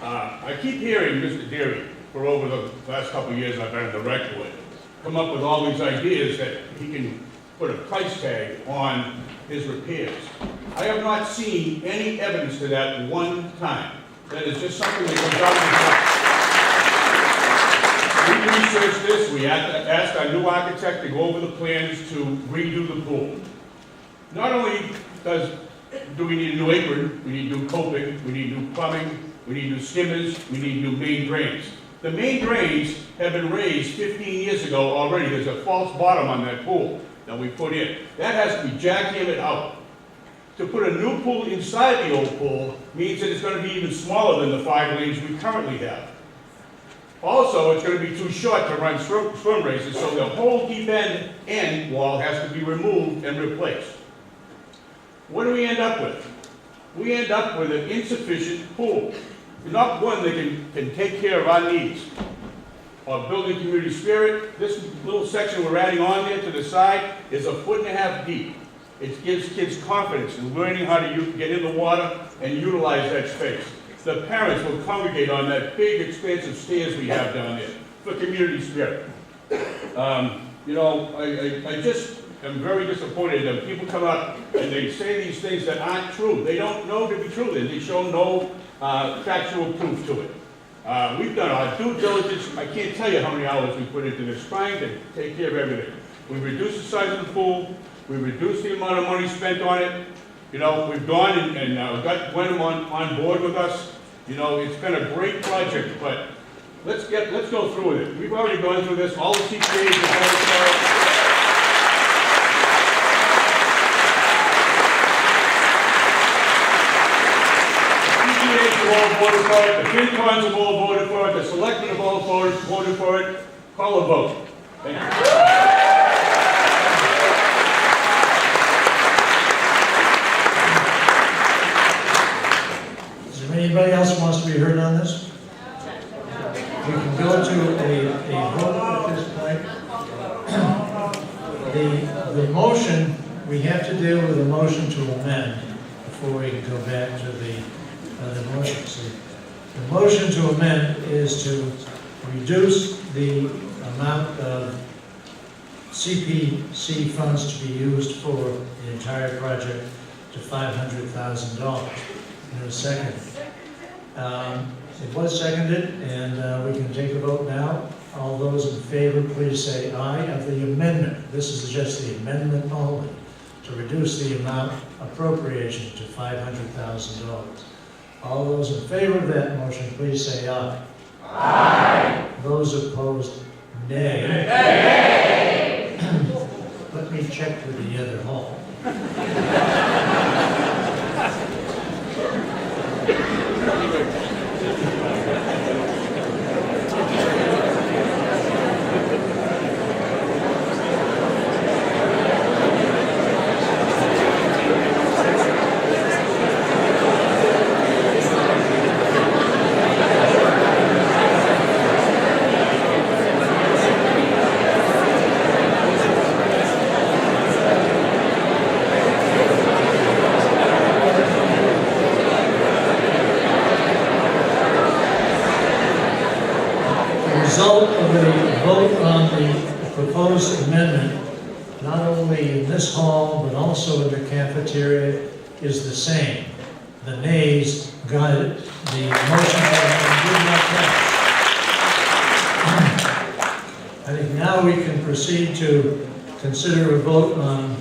[SPEAKER 17] I keep hearing Mr. Deary, for over the last couple of years I've been in the rec board, come up with all these ideas that he can put a price tag on his repairs. I have not seen any evidence to that one time. That is just something that comes out of his mouth. We researched this, we asked our new architect to go over the plans to redo the pool. Not only do we need a new apron, we need new coping, we need new plumbing, we need new skimmers, we need new main drains. The main drains have been raised 15 years ago already. There's a false bottom on that pool that we put in. That has to be jackhammered out. To put a new pool inside the old pool means that it's going to be even smaller than the 5 lanes we currently have. Also, it's going to be too short to run swim races, so the whole deep end wall has to be removed and replaced. What do we end up with? We end up with an insufficient pool. Not one that can take care of our needs. Of building community spirit, this little section we're adding on there to the side is 1.5 foot deep. It gives kids confidence in learning how to get in the water and utilize that space. The parents will congregate on that big expansive stairs we have down there for community spirit. You know, I just am very disappointed that people come up and they say these things that aren't true. They don't know to be true. They show no factual proof to it. We've done our due diligence. I can't tell you how many hours we put into this, trying to take care of everything. We reduced the size of the pool. We reduced the amount of money spent on it. You know, we've gone and got Gwen on board with us. You know, it's been a great project, but let's go through with it. We've already gone through this. All the CPAs have all voted for it, the FinCons have all voted for it, the selectmen have all voted for it. Call a vote. Thank you.
[SPEAKER 1] Is there anybody else who wants to be heard on this? We can go to a vote at this point. The motion, we have to deal with a motion to amend before we can go back to the motion. So the motion to amend is to reduce the amount of CPC funds to be used for the entire project to $500,000. And a second. It was seconded, and we can take a vote now. All those in favor, please say aye of the amendment. This is just the amendment only, to reduce the amount appropriation to $500,000. All those in favor of that motion, please say aye. Aye. Those opposed, nay. Nay. Let me check with the other hall. The result of the vote on the proposed amendment, not only in this hall, but also in the cafeteria, is the same. The nays got it. The motion did not pass. I think now we can proceed to consider a vote on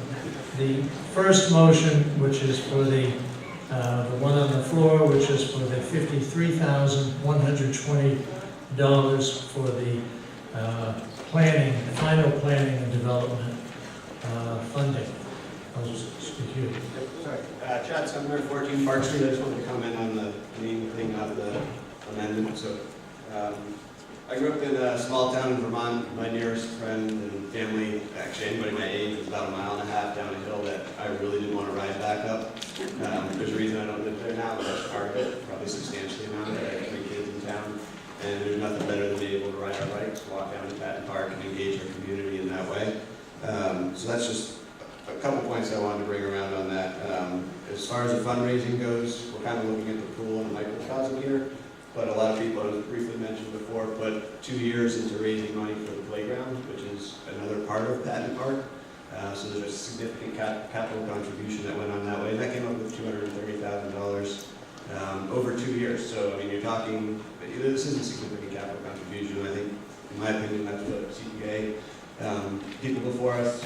[SPEAKER 1] the first motion, which is for the one on the floor, which is for the $53,120 for the planning, final planning and development funding. I'll speak here.
[SPEAKER 18] Sorry, Chad Sumner, 14 Park Street. I just wanted to comment on the main thing of the amendment. So, I grew up in a small town in Vermont. My nearest friend and family, actually anybody my age, was about 1.5 miles down a hill that I really didn't want to ride back up. There's a reason I don't live there now, but that's part of it, probably substantially amount of it. I have 3 kids in town. And there's nothing better than being able to ride our bikes, walk down to Patton Park, and engage our community in that way. So that's just a couple points I wanted to bring around on that. As far as the fundraising goes, we're kind of looking at the pool and the microcosm here, but a lot of people, as briefly mentioned before, put 2 years into raising money for the playground, which is another part of Patton Park. So there's a significant capital contribution that went on that way, and that came up with $230,000 over 2 years. So, I mean, you're talking, this is a significant capital contribution. I think, in my opinion, that's what CPA, people before us,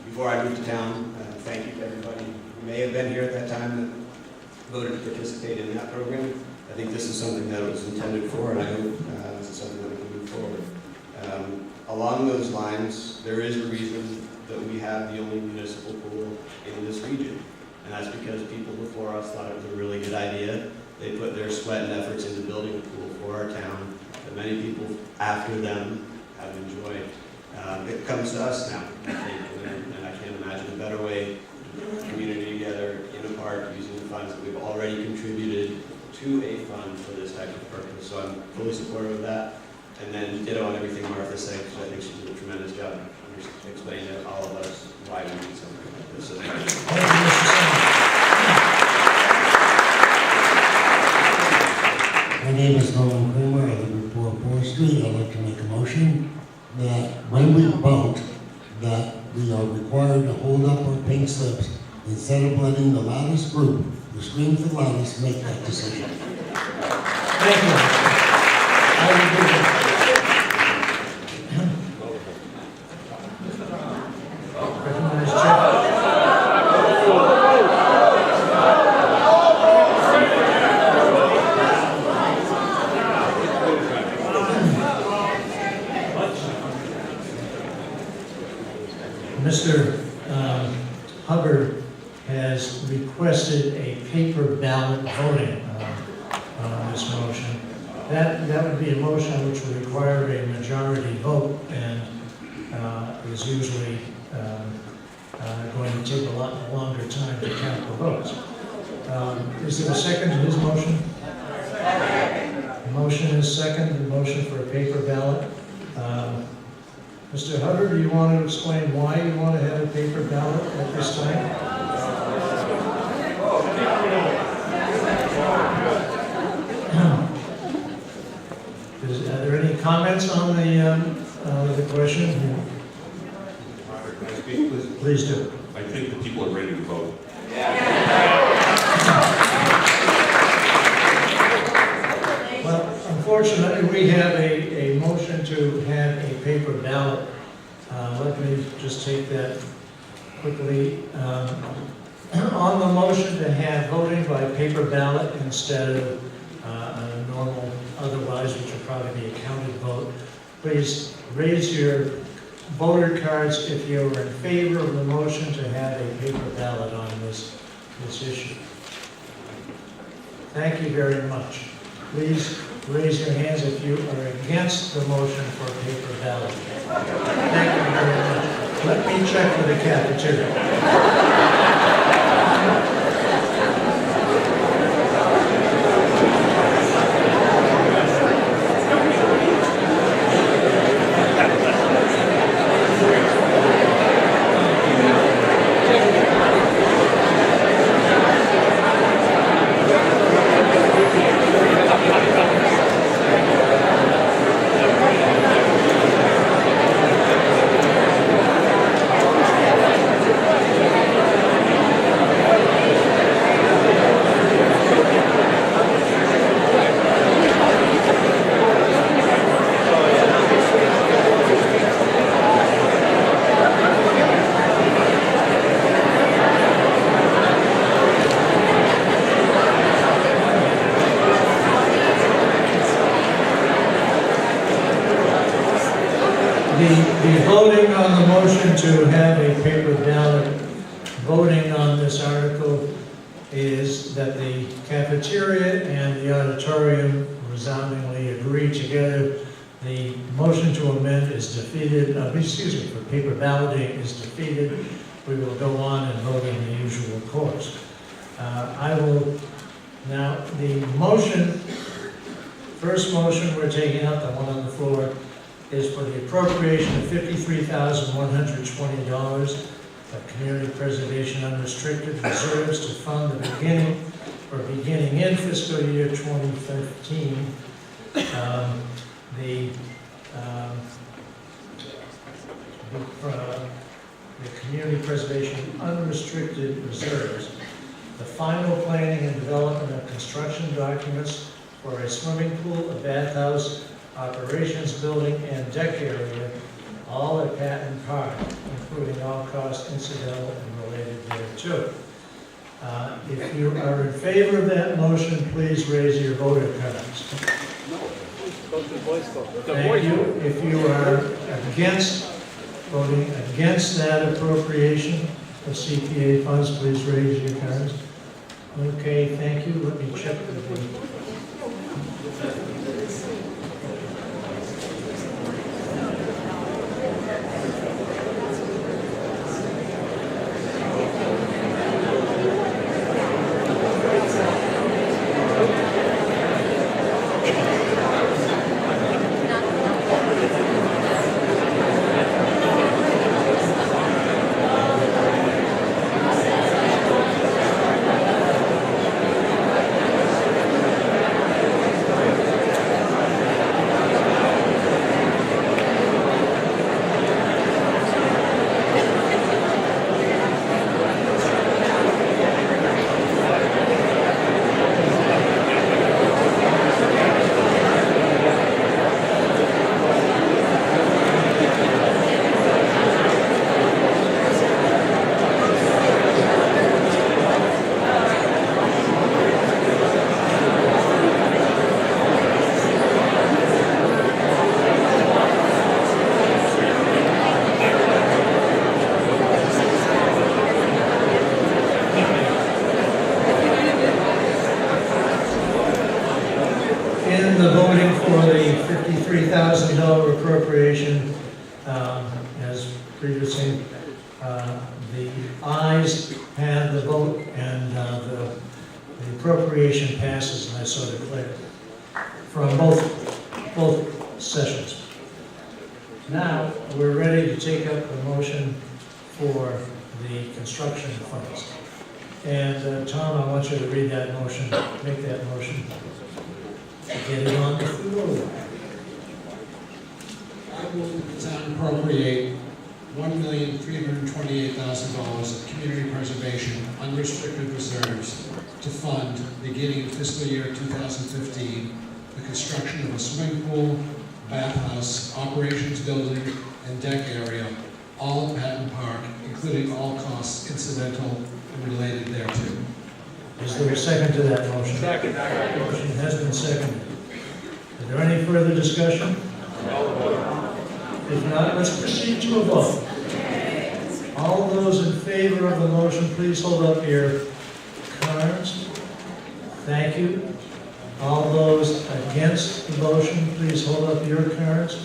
[SPEAKER 18] before I moved to town, thank you to everybody who may have been here at that time that voted to participate in that program. I think this is something that it was intended for, and I hope this is something that we can move forward. Along those lines, there is a reason that we have the only municipal pool in this region. And that's because people before us thought it was a really good idea. They put their sweat and efforts into building a pool for our town that many people after them have enjoyed. It comes to us now, I think, and I can't imagine a better way to put the community together in a park using the funds that we've already contributed to a fund for this type of purpose. So I'm fully supportive of that. And then ditto on everything Martha said, because I think she did a tremendous job explaining to all of us why we need something like this. So thank you.
[SPEAKER 1] Thank you, Mr. Senator.
[SPEAKER 19] My name is Nolan Kramer. I live at 4 Street. I'd like to make a motion that when we vote, that we are required to hold up our pink slips instead of letting the loudest group who screams the loudest make that decision.
[SPEAKER 1] Thank you. I will do that. Recognize Jeff. Mr. Hubbard has requested a paper ballot voting on this motion. That would be a motion which would require a majority vote and is usually going to take a lot longer time to count the votes. Is there a second to his motion? The motion is second, the motion for a paper ballot. Mr. Hubbard, do you want to explain why you want to have a paper ballot at this time? Are there any comments on the question? Please do.
[SPEAKER 20] I think the people are ready to vote.
[SPEAKER 1] Well, unfortunately, we have a motion to have a paper ballot. Let me just take that quickly. On the motion to have voting by paper ballot instead of a normal otherwise, which would probably be a counted vote, please raise your voter cards if you're in favor of the motion to have a paper ballot on this issue. Thank you very much. Please raise your hands if you are against the motion for a paper ballot. Thank you very much. Let me check with the cafeteria. The voting on the motion to have a paper ballot, voting on this article is that the cafeteria and the auditorium resoundingly agree together. The motion to amend is defeated, for paper balloting is defeated. We will go on and vote in the usual course. Now, the motion, first motion we're taking out, the one on the floor, is for the appropriation of $53,120 of community preservation unrestricted reserves to fund the beginning in fiscal year 2015. The community preservation unrestricted reserves, the final planning and development of construction documents for a swimming pool, a bathhouse, operations building, and deck area, all at Patton Park, including all costs incidental and related thereto. If you are in favor of that motion, please raise your voter cards. Thank you. If you are voting against that appropriation of CPA funds, please raise your cards. Okay, thank you. Let me check with the $53,000 appropriation, as previously, the ayes have the vote, and the appropriation passes, and I so declare from both sessions. Now, we're ready to take up the motion for the construction funds. And Tom, I want you to read that motion, make that motion. Get it on the floor.
[SPEAKER 3] I move the town appropriate $1,328,000 of community preservation unrestricted reserves to fund, beginning in fiscal year 2015, the construction of a swimming pool, bathhouse, operations building, and deck area, all at Patton Park, including all costs incidental and related thereto.
[SPEAKER 1] Is there a second to that motion?
[SPEAKER 8] Second.
[SPEAKER 1] Motion has been seconded. Is there any further discussion? If not, let's proceed to a vote. All those in favor of the motion, please hold up your cards. Thank you. All those against the motion, please hold up your cards.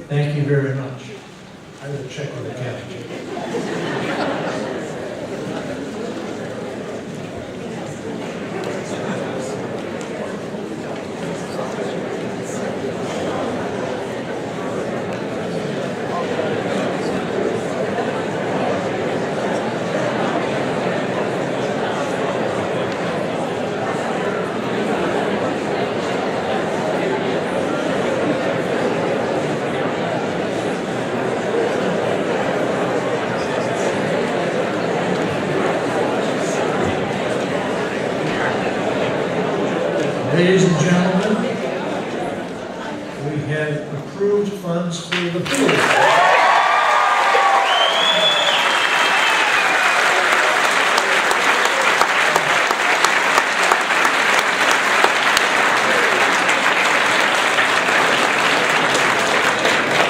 [SPEAKER 1] Thank you very much. I will check with the cafeteria. Ladies and gentlemen, we have approved funds for the pool.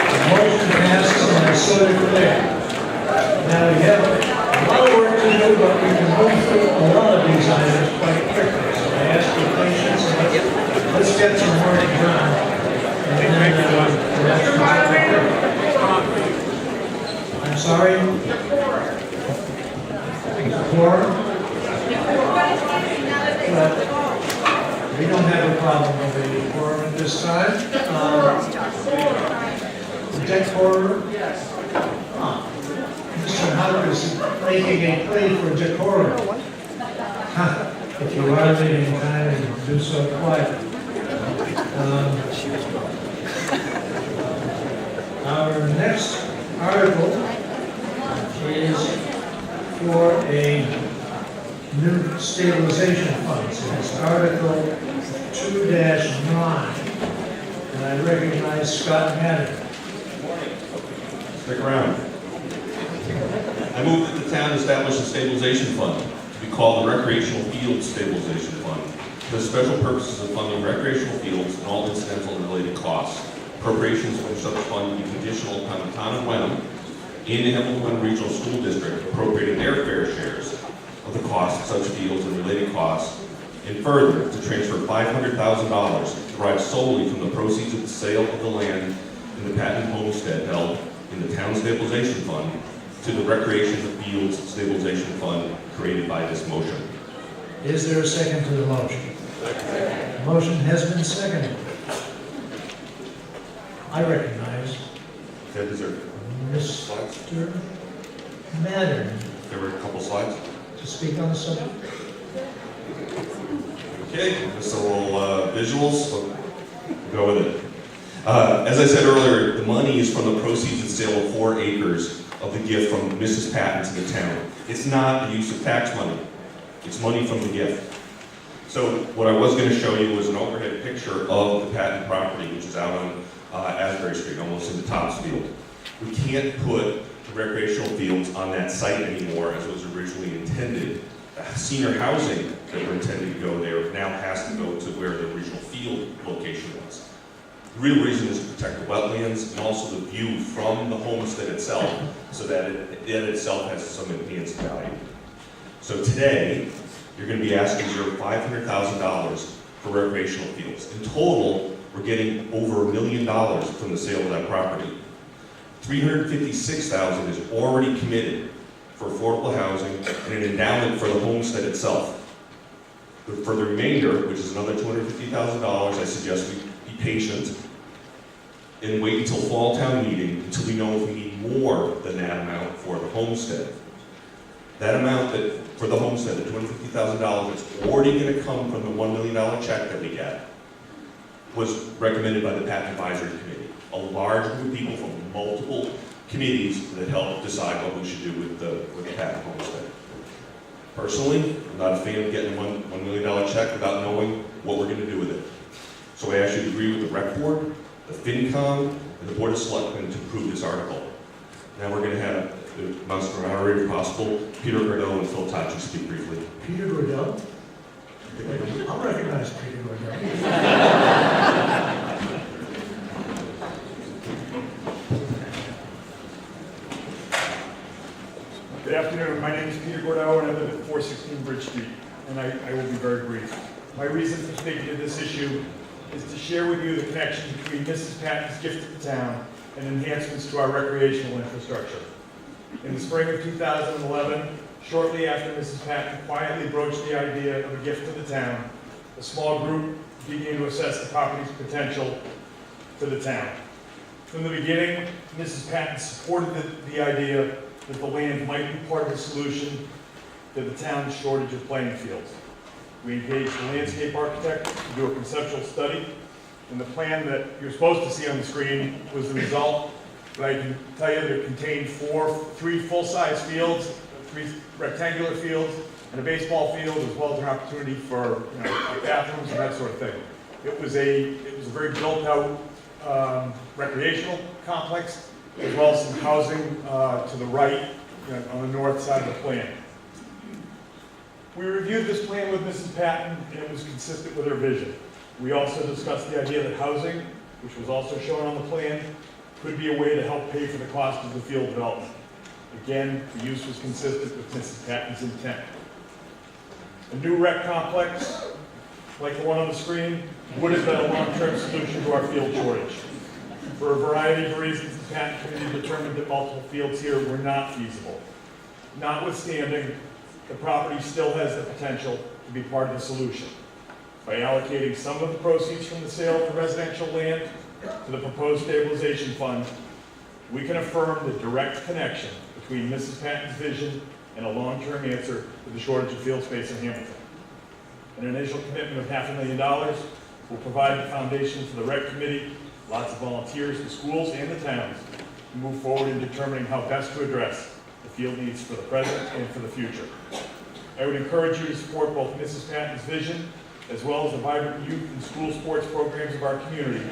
[SPEAKER 1] The motion passes and I so declare. Now we have a lot of work to do, but we can move through a lot of these items quite quickly. So I ask for patience and let's get some work done. And then, I'm sorry? Quorum? We don't have a problem with the quorum at this time. Decorum? Yes. Mr. Hunt is making a plea for decorum. If you are leaving time, do so quietly. Our next article is for a new stabilization fund. So it's Article 2-9. And I recognize Scott Madden.
[SPEAKER 11] Stick around. I move that the town establish a stabilization fund to be called the Recreational Field Stabilization Fund for the special purposes of funding recreational fields and all incidental and related costs. Appropriations from such fund be conditional upon the town of Wenham and the Hamilton Wenham Regional School District appropriating their fair shares of the cost of such fields and related costs, and further to transfer $500,000 derived solely from the proceeds of the sale of the land in the Patton homestead held in the town stabilization fund to the Recreation Fields Stabilization Fund created by this motion.
[SPEAKER 1] Is there a second to the motion? The motion has been seconded. I recognize
[SPEAKER 11] Mr.
[SPEAKER 1] Mr. Madden
[SPEAKER 11] There were a couple slides.
[SPEAKER 1] to speak on the subject.
[SPEAKER 11] Okay, just a little visuals, so we'll go with it. As I said earlier, the money is from the proceeds of the sale of 4 acres of the gift from Mrs. Patton to the town. It's not the use of tax money. It's money from the gift. So what I was going to show you was an overhead picture of the Patton property, which is out on Asbury Street, almost in the Topsfield. We can't put the recreational fields on that site anymore as was originally intended. The senior housing that were intended to go there now has to go to where the original field location was. The real reason is to protect the wetlands and also the view from the homestead itself so that it itself has some enhanced value. So today, you're going to be asking $500,000 for recreational fields. In total, we're getting over $1 million from the sale of that property. $356,000 is already committed for affordable housing and an endowment for the homestead itself. But for the remainder, which is another $250,000, I suggest we be patient and wait until fall town meeting until we know if we need more than that amount for the homestead. That amount that for the homestead, the $250,000 that's already going to come from the $1 million check that we get, was recommended by the Patton Advisory Committee.
[SPEAKER 20] a large group of people from multiple committees that help decide what we should do with the Patton homestead. Personally, I'm not a fan of getting a $1 million check without knowing what we're going to do with it. So I ask you to agree with the Rec Board, the FinCom, and the Board of Selectmen to approve this article. Now we're going to have, the most honorary possible, Peter Gordeau and Phil Tachi speak briefly.
[SPEAKER 1] Peter Gordeau? I'll recognize Peter Gordeau.
[SPEAKER 21] Good afternoon. My name is Peter Gordeau, and I live at 416 Bridge Street, and I will be very brief. My reason for speaking to this issue is to share with you the connection between Mrs. Patton's gift to the town and enhancements to our recreational infrastructure. In the spring of 2011, shortly after Mrs. Patton quietly broached the idea of a gift to the town, a small group began to assess the property's potential to the town. From the beginning, Mrs. Patton supported the idea that the land might be part of the solution to the town's shortage of playing fields. We engaged a landscape architect to do a conceptual study, and the plan that you're supposed to see on the screen was the result. But I can tell you that it contained three full-size fields, 3 rectangular fields, and a baseball field, as well as an opportunity for bathrooms and that sort of thing. It was a very built-out recreational complex, as well as some housing to the right, on the north side of the plan. We reviewed this plan with Mrs. Patton, and it was consistent with her vision. We also discussed the idea that housing, which was also shown on the plan, could be a way to help pay for the cost of the field development. Again, the use was consistent with Mrs. Patton's intent. A new rec complex, like the one on the screen, would have been a long-term solution to our field shortage. For a variety of reasons, the Patton Committee determined that multiple fields here were not feasible. Notwithstanding, the property still has the potential to be part of the solution. By allocating some of the proceeds from the sale of the residential land to the proposed stabilization fund, we can affirm the direct connection between Mrs. Patton's vision and a long-term answer to the shortage of field space in Hamilton. An initial commitment of $500,000 will provide the foundation for the rec committee, lots of volunteers, the schools, and the towns to move forward in determining how best to address the field needs for the present and for the future. I would encourage you to support both Mrs. Patton's vision as well as the vibrant youth and school sports programs of our community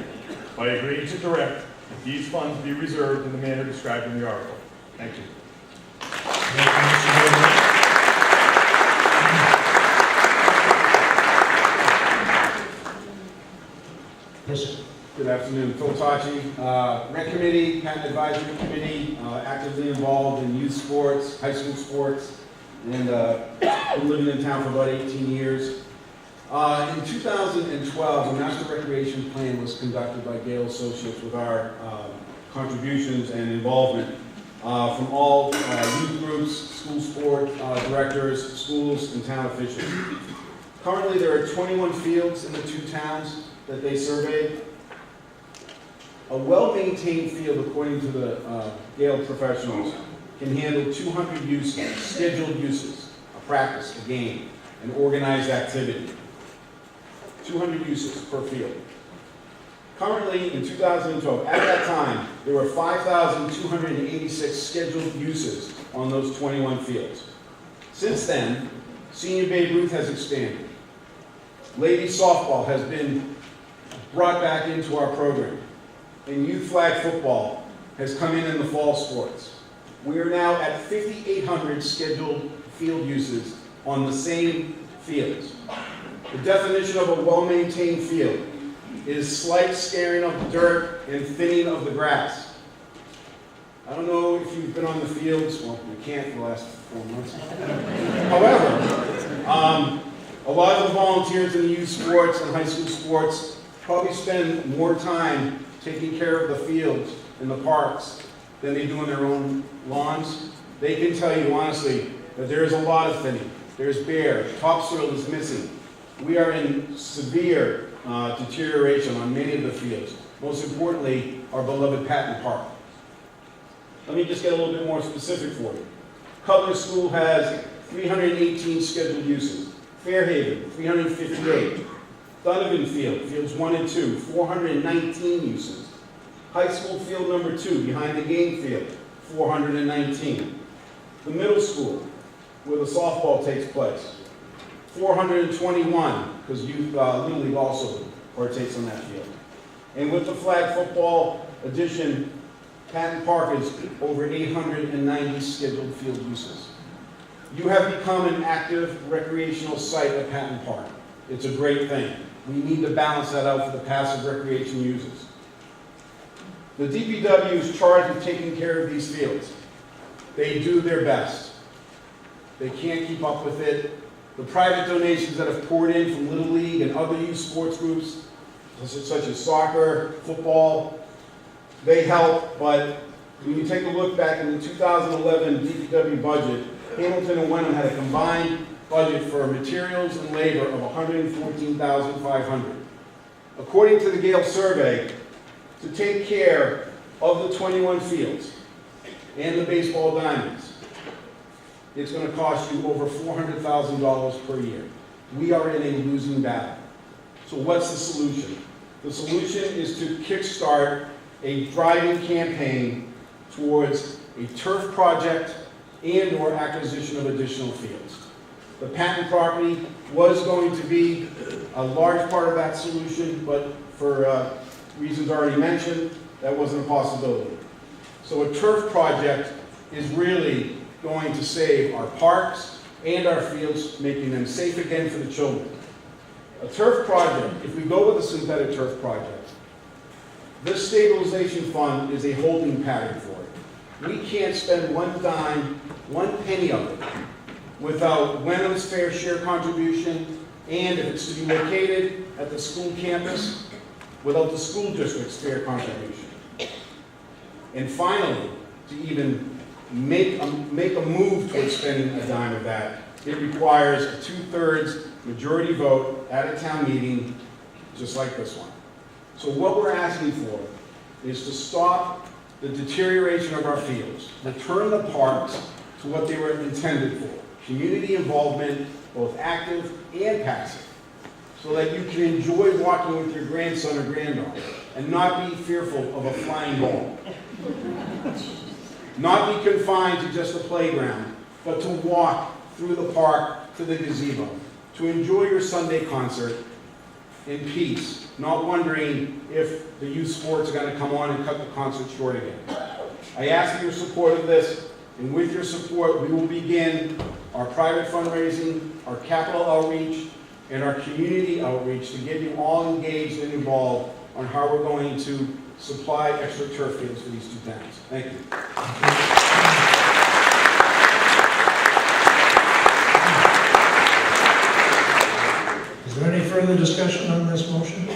[SPEAKER 21] by agreeing to direct that these funds be reserved in the manner described in the article. Thank you.
[SPEAKER 22] Good afternoon. Phil Tachi, Rec Committee, Patton Advisory Committee, actively involved in youth sports, high school sports, and been living in town for about 18 years. In 2012, a master recreation plan was conducted by Gale Associates with our contributions and involvement from all youth groups, school sport directors, schools, and town officials. Currently, there are 21 fields in the 2 towns that they surveyed. A well-maintained field, according to the Gale professionals, can handle 200 uses, scheduled uses, a practice, a game, an organized activity. 200 uses per field. Currently, in 2012, at that time, there were 5,286 scheduled uses on those 21 fields. Since then, Senior Babe Ruth has expanded. Ladies softball has been brought back into our program. And youth flag football has come in the fall sports. We are now at 5,800 scheduled field uses on the same fields. The definition of a well-maintained field is slight scaring of the dirt and thinning of the grass. I don't know if you've been on the fields, well, we can't for the last 4 months. However, a lot of the volunteers in the youth sports and high school sports probably spend more time taking care of the fields and the parks than they do in their own lawns. They can tell you honestly that there is a lot of thinning. There's bare, topsoil is missing. We are in severe deterioration on many of the fields. Most importantly, our beloved Patton Park. Let me just get a little bit more specific for you. Cutler School has 318 scheduled uses. Fairhaven, 358. Donovan Field, fields 1 and 2, 419 uses. High school field number 2, behind the game field, 419. The middle school, where the softball takes place, 421, because Little League also partakes on that field. And with the flag football addition, Patton Park is over 890 scheduled field uses. You have become an active recreational site at Patton Park. It's a great thing. We need to balance that out for the passive recreation users. The DPW is charged with taking care of these fields. They do their best. They can't keep up with it. The private donations that have poured in from Little League and other youth sports groups, such as soccer, football, they help, but when you take a look back in the 2011 DPW budget, Hamilton and Wenham had a combined budget for materials and labor of $114,500. According to the Gale survey, to take care of the 21 fields and the baseball diamonds, it's going to cost you over $400,000 per year. We are in a losing battle. So what's the solution? The solution is to kickstart a driving campaign towards a turf project and or acquisition of additional fields. The Patton property was going to be a large part of that solution, but for reasons already mentioned, that wasn't a possibility. So a turf project is really going to save our parks and our fields, making them safe again for the children. A turf project, if we go with a synthetic turf project, this stabilization fund is a holding pattern for it. We can't spend one dime, one penny of it, without Wenham's fair share contribution, and if it's to be located at the school campus, without the school district's fair contribution. And finally, to even make a move towards spending a dime of that, it requires a 2/3 majority vote at a town meeting, just like this one. So what we're asking for is to stop the deterioration of our fields, return the parks to what they were intended for, community involvement, both active and passive, so that you can enjoy walking with your grandson or granddaughter and not be fearful of a flying ball. Not be confined to just the playground, but to walk through the park to the gazebo, to enjoy your Sunday concert in peace, not wondering if the youth sports are going to come on and cut the concert short again. I ask for your support of this, and with your support, we will begin our private fundraising, our capital outreach, and our community outreach to get you all engaged and involved on how we're going to supply extra turf fields for these two towns. Thank you.
[SPEAKER 1] Is there any further discussion on this motion?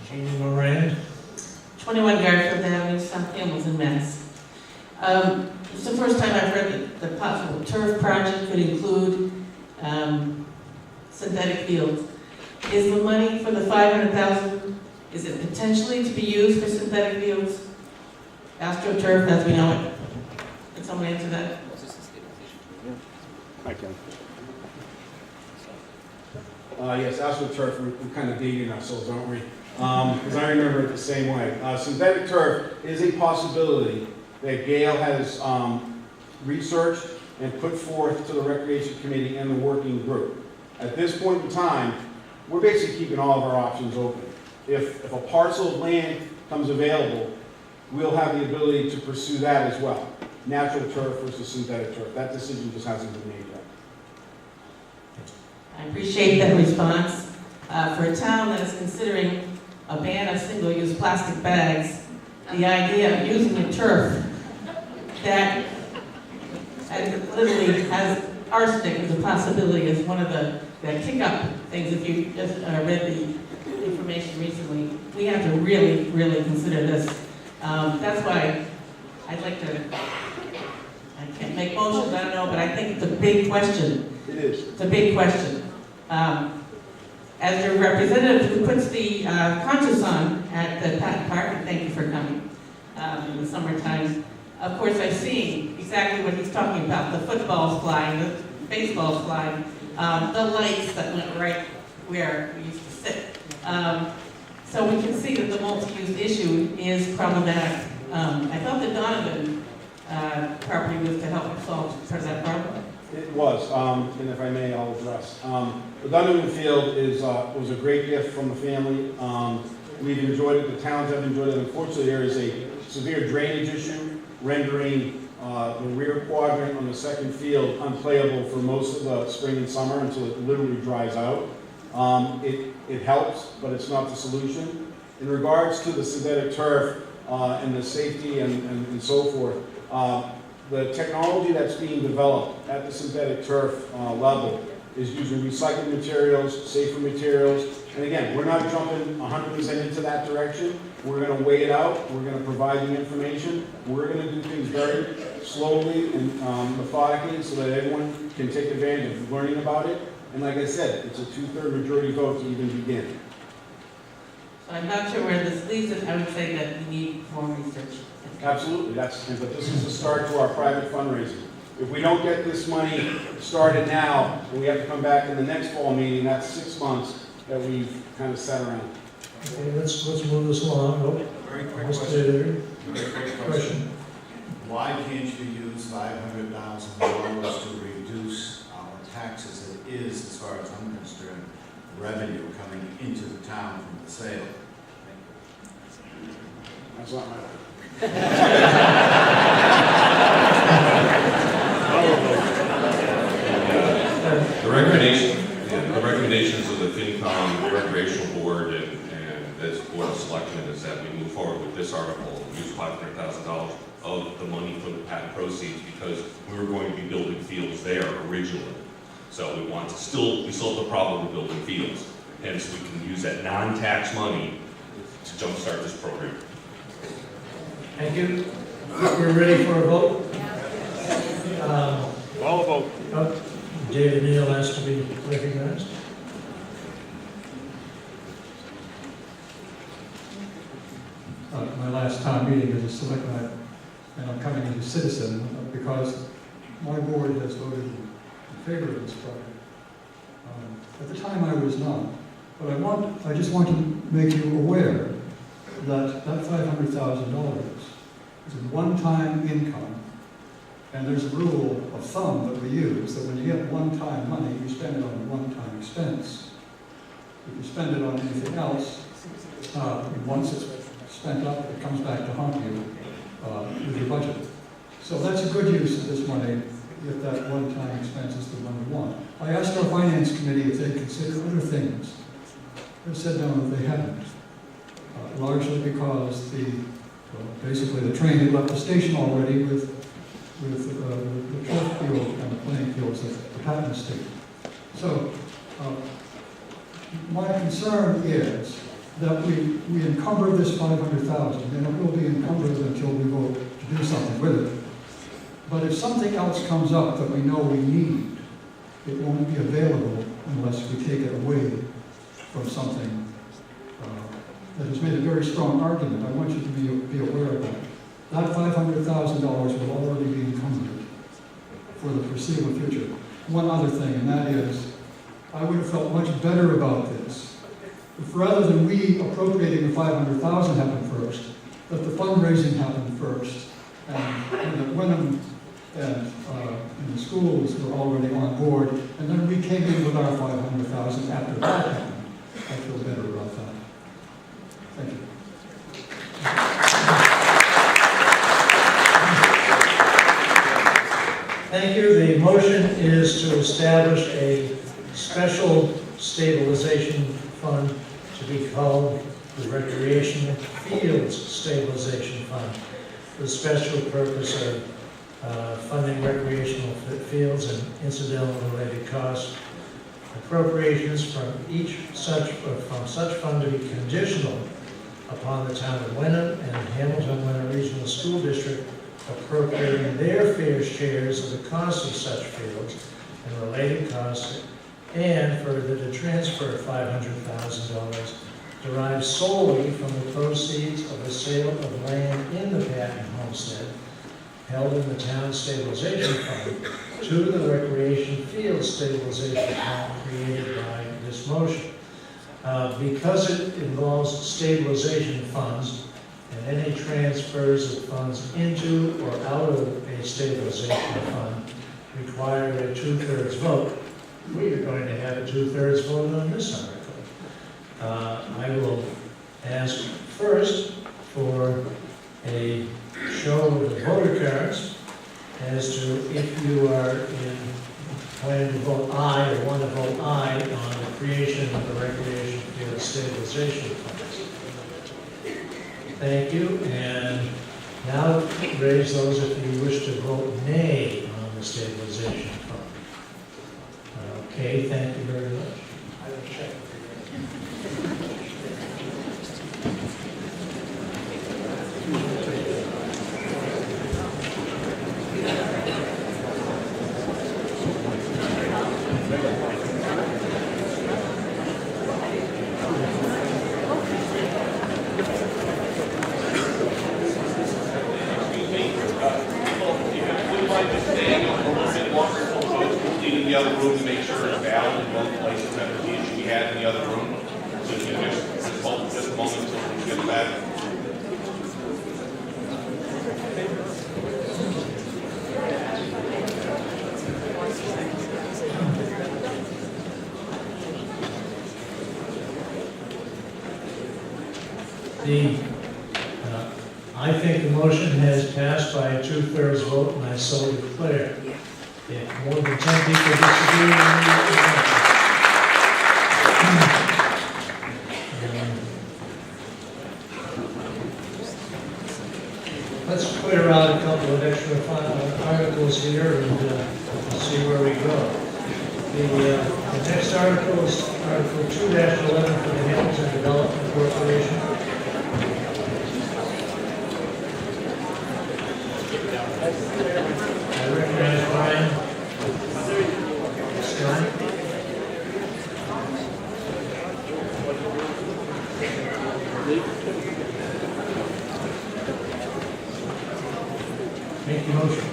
[SPEAKER 1] Jean Moran.
[SPEAKER 4] 21 Garfield Avenue, South Hamilton, Mass. It's the first time I've heard that the possible turf project could include synthetic fields. Is the money for the $500,000, is it potentially to be used for synthetic fields? AstroTurf, as we know it. Can someone answer that?
[SPEAKER 22] I can. Yes, AstroTurf, we're kind of dating ourselves, aren't we? Because I remember it the same way. Synthetic turf is a possibility that Gail has researched and put forth to the Recreation Committee and the working group. At this point in time, we're basically keeping all of our options open. If a parcel of land comes available, we'll have the ability to pursue that as well. Natural turf versus synthetic turf. That decision just hasn't been made yet.
[SPEAKER 4] I appreciate that response. For a town that is considering a ban of single-use plastic bags, the idea of using a turf that literally has arsenic as a possibility is one of the kick-up things. If you just read the information recently, we have to really, really consider this. That's why I'd like to, I can't make motions, I don't know, but I think it's a big question.
[SPEAKER 22] It is.
[SPEAKER 4] It's a big question. As your representative who puts the concerts on at the Patton Park, and thank you for coming in the summertime, of course, I've seen exactly what he's talking about, the footballs flying, the baseball's flying, the lights that went right where we used to sit. So we can see that the multi-use issue is problematic. I thought the Donovan property was to help solve that problem.
[SPEAKER 22] It was, and if I may, I'll address. The Donovan Field was a great gift from the family. We've enjoyed it, the towns have enjoyed it. Unfortunately, there is a severe drainage issue rendering the rear quadrant on the second field unplayable for most of the spring and summer until it literally dries out. It helps, but it's not the solution. In regards to the synthetic turf and the safety and so forth, the technology that's being developed at the synthetic turf level is using recycled materials, safer materials. And again, we're not jumping 100% into that direction. We're going to weigh it out. We're going to provide the information. We're going to do things very slowly and methodically so that everyone can take advantage of learning about it. And like I said, it's a 2/3 majority vote to even begin.
[SPEAKER 4] So I'm not sure where this leads us. I would say that we need more research.
[SPEAKER 22] Absolutely, but this is the start to our private fundraising. If we don't get this money started now, and we have to come back in the next fall meeting, that's 6 months that we've kind of sat around.
[SPEAKER 1] Okay, let's move this along. Oh,
[SPEAKER 14] Very quick
[SPEAKER 1] Mr.
[SPEAKER 14] question. Very quick
[SPEAKER 1] Question.
[SPEAKER 14] Why can't you use $500,000 to reduce our taxes? It is, as far as I'm concerned, revenue coming into the town from the sale.
[SPEAKER 22] That's not my...
[SPEAKER 11] The recommendations of the FinCom Recreational Board and this Board of Selectmen is that we move forward with this article, use $500,000 of the money from the patent proceeds because we were going to be building fields there originally. So we still have the problem with building fields. Hence, we can use that non-tax money to jumpstart this program.
[SPEAKER 1] Thank you. We're ready for a vote?
[SPEAKER 22] All vote.
[SPEAKER 1] David Neal has to be recognized.
[SPEAKER 5] My last town meeting as a selectman, and I'm coming as a citizen because my board has voted in favor of this project. At the time I was not, but I just want to make you aware that $500,000 is a one-time income. And there's a rule of thumb that we use, that when you get one-time money, you spend it on a one-time expense. If you spend it on anything else, once it's spent up, it comes back to haunt you with your budget. So that's a good use of this money, if that one-time expense is the one we want. I asked our finance committee if they'd consider other things. They said no, that they hadn't. Largely because basically the train had left the station already with the turf field and the playing fields at the patent estate. So my concern is that we encumber this $500,000, and it will be encumbered until we vote to do something with it. But if something else comes up that we know we need, it won't be available unless we take it away from something that has made a very strong argument. I want you to be aware of that. That $500,000 will already be encumbered for the foreseeable future. One other thing, and that is, I would have felt much better about this if rather than we appropriating the $500,000 happen first, that the fundraising happened first, and that Wenham and the schools were already on board, and then we came in with our $500,000 after that happened. I feel better about that. Thank you.
[SPEAKER 1] Thank you. The motion is to establish a special stabilization fund to be called the Recreation Fields Stabilization Fund, for the special purpose of funding recreational fields and incidental related costs. Appropriations from such fund to be conditional upon the town of Wenham and Hamilton-Wenham Regional School District appropriating their fair shares of the cost of such fields and related costs, and further to transfer $500,000 derived solely from the proceeds of the sale of land in the patent homestead held in the town stabilization fund to the recreation field stabilization fund created by this motion. Because it involves stabilization funds and any transfers of funds into or out of a stabilization fund require a 2/3 vote. We are going to have a 2/3 vote on this article. I will ask first for a show of the voter cards as to if you are planning to vote aye or want to vote aye on the creation of the recreation field stabilization funds. Thank you, and now raise those if you wish to vote nay on the stabilization fund. Okay, thank you very much. I will check.
[SPEAKER 20] The other room to make sure it's valid in both places, that was the issue we had in the other room. So if you just hold this moment until we get back.
[SPEAKER 1] I think the motion has passed by a 2/3 vote, and I so declare. If more than 10 people disagree, let's clear out a couple of extra articles here and see where we go. The next article is Article 2-11 for the Hamilton Development Corporation. I recognize Brian. Scott. Make the motion.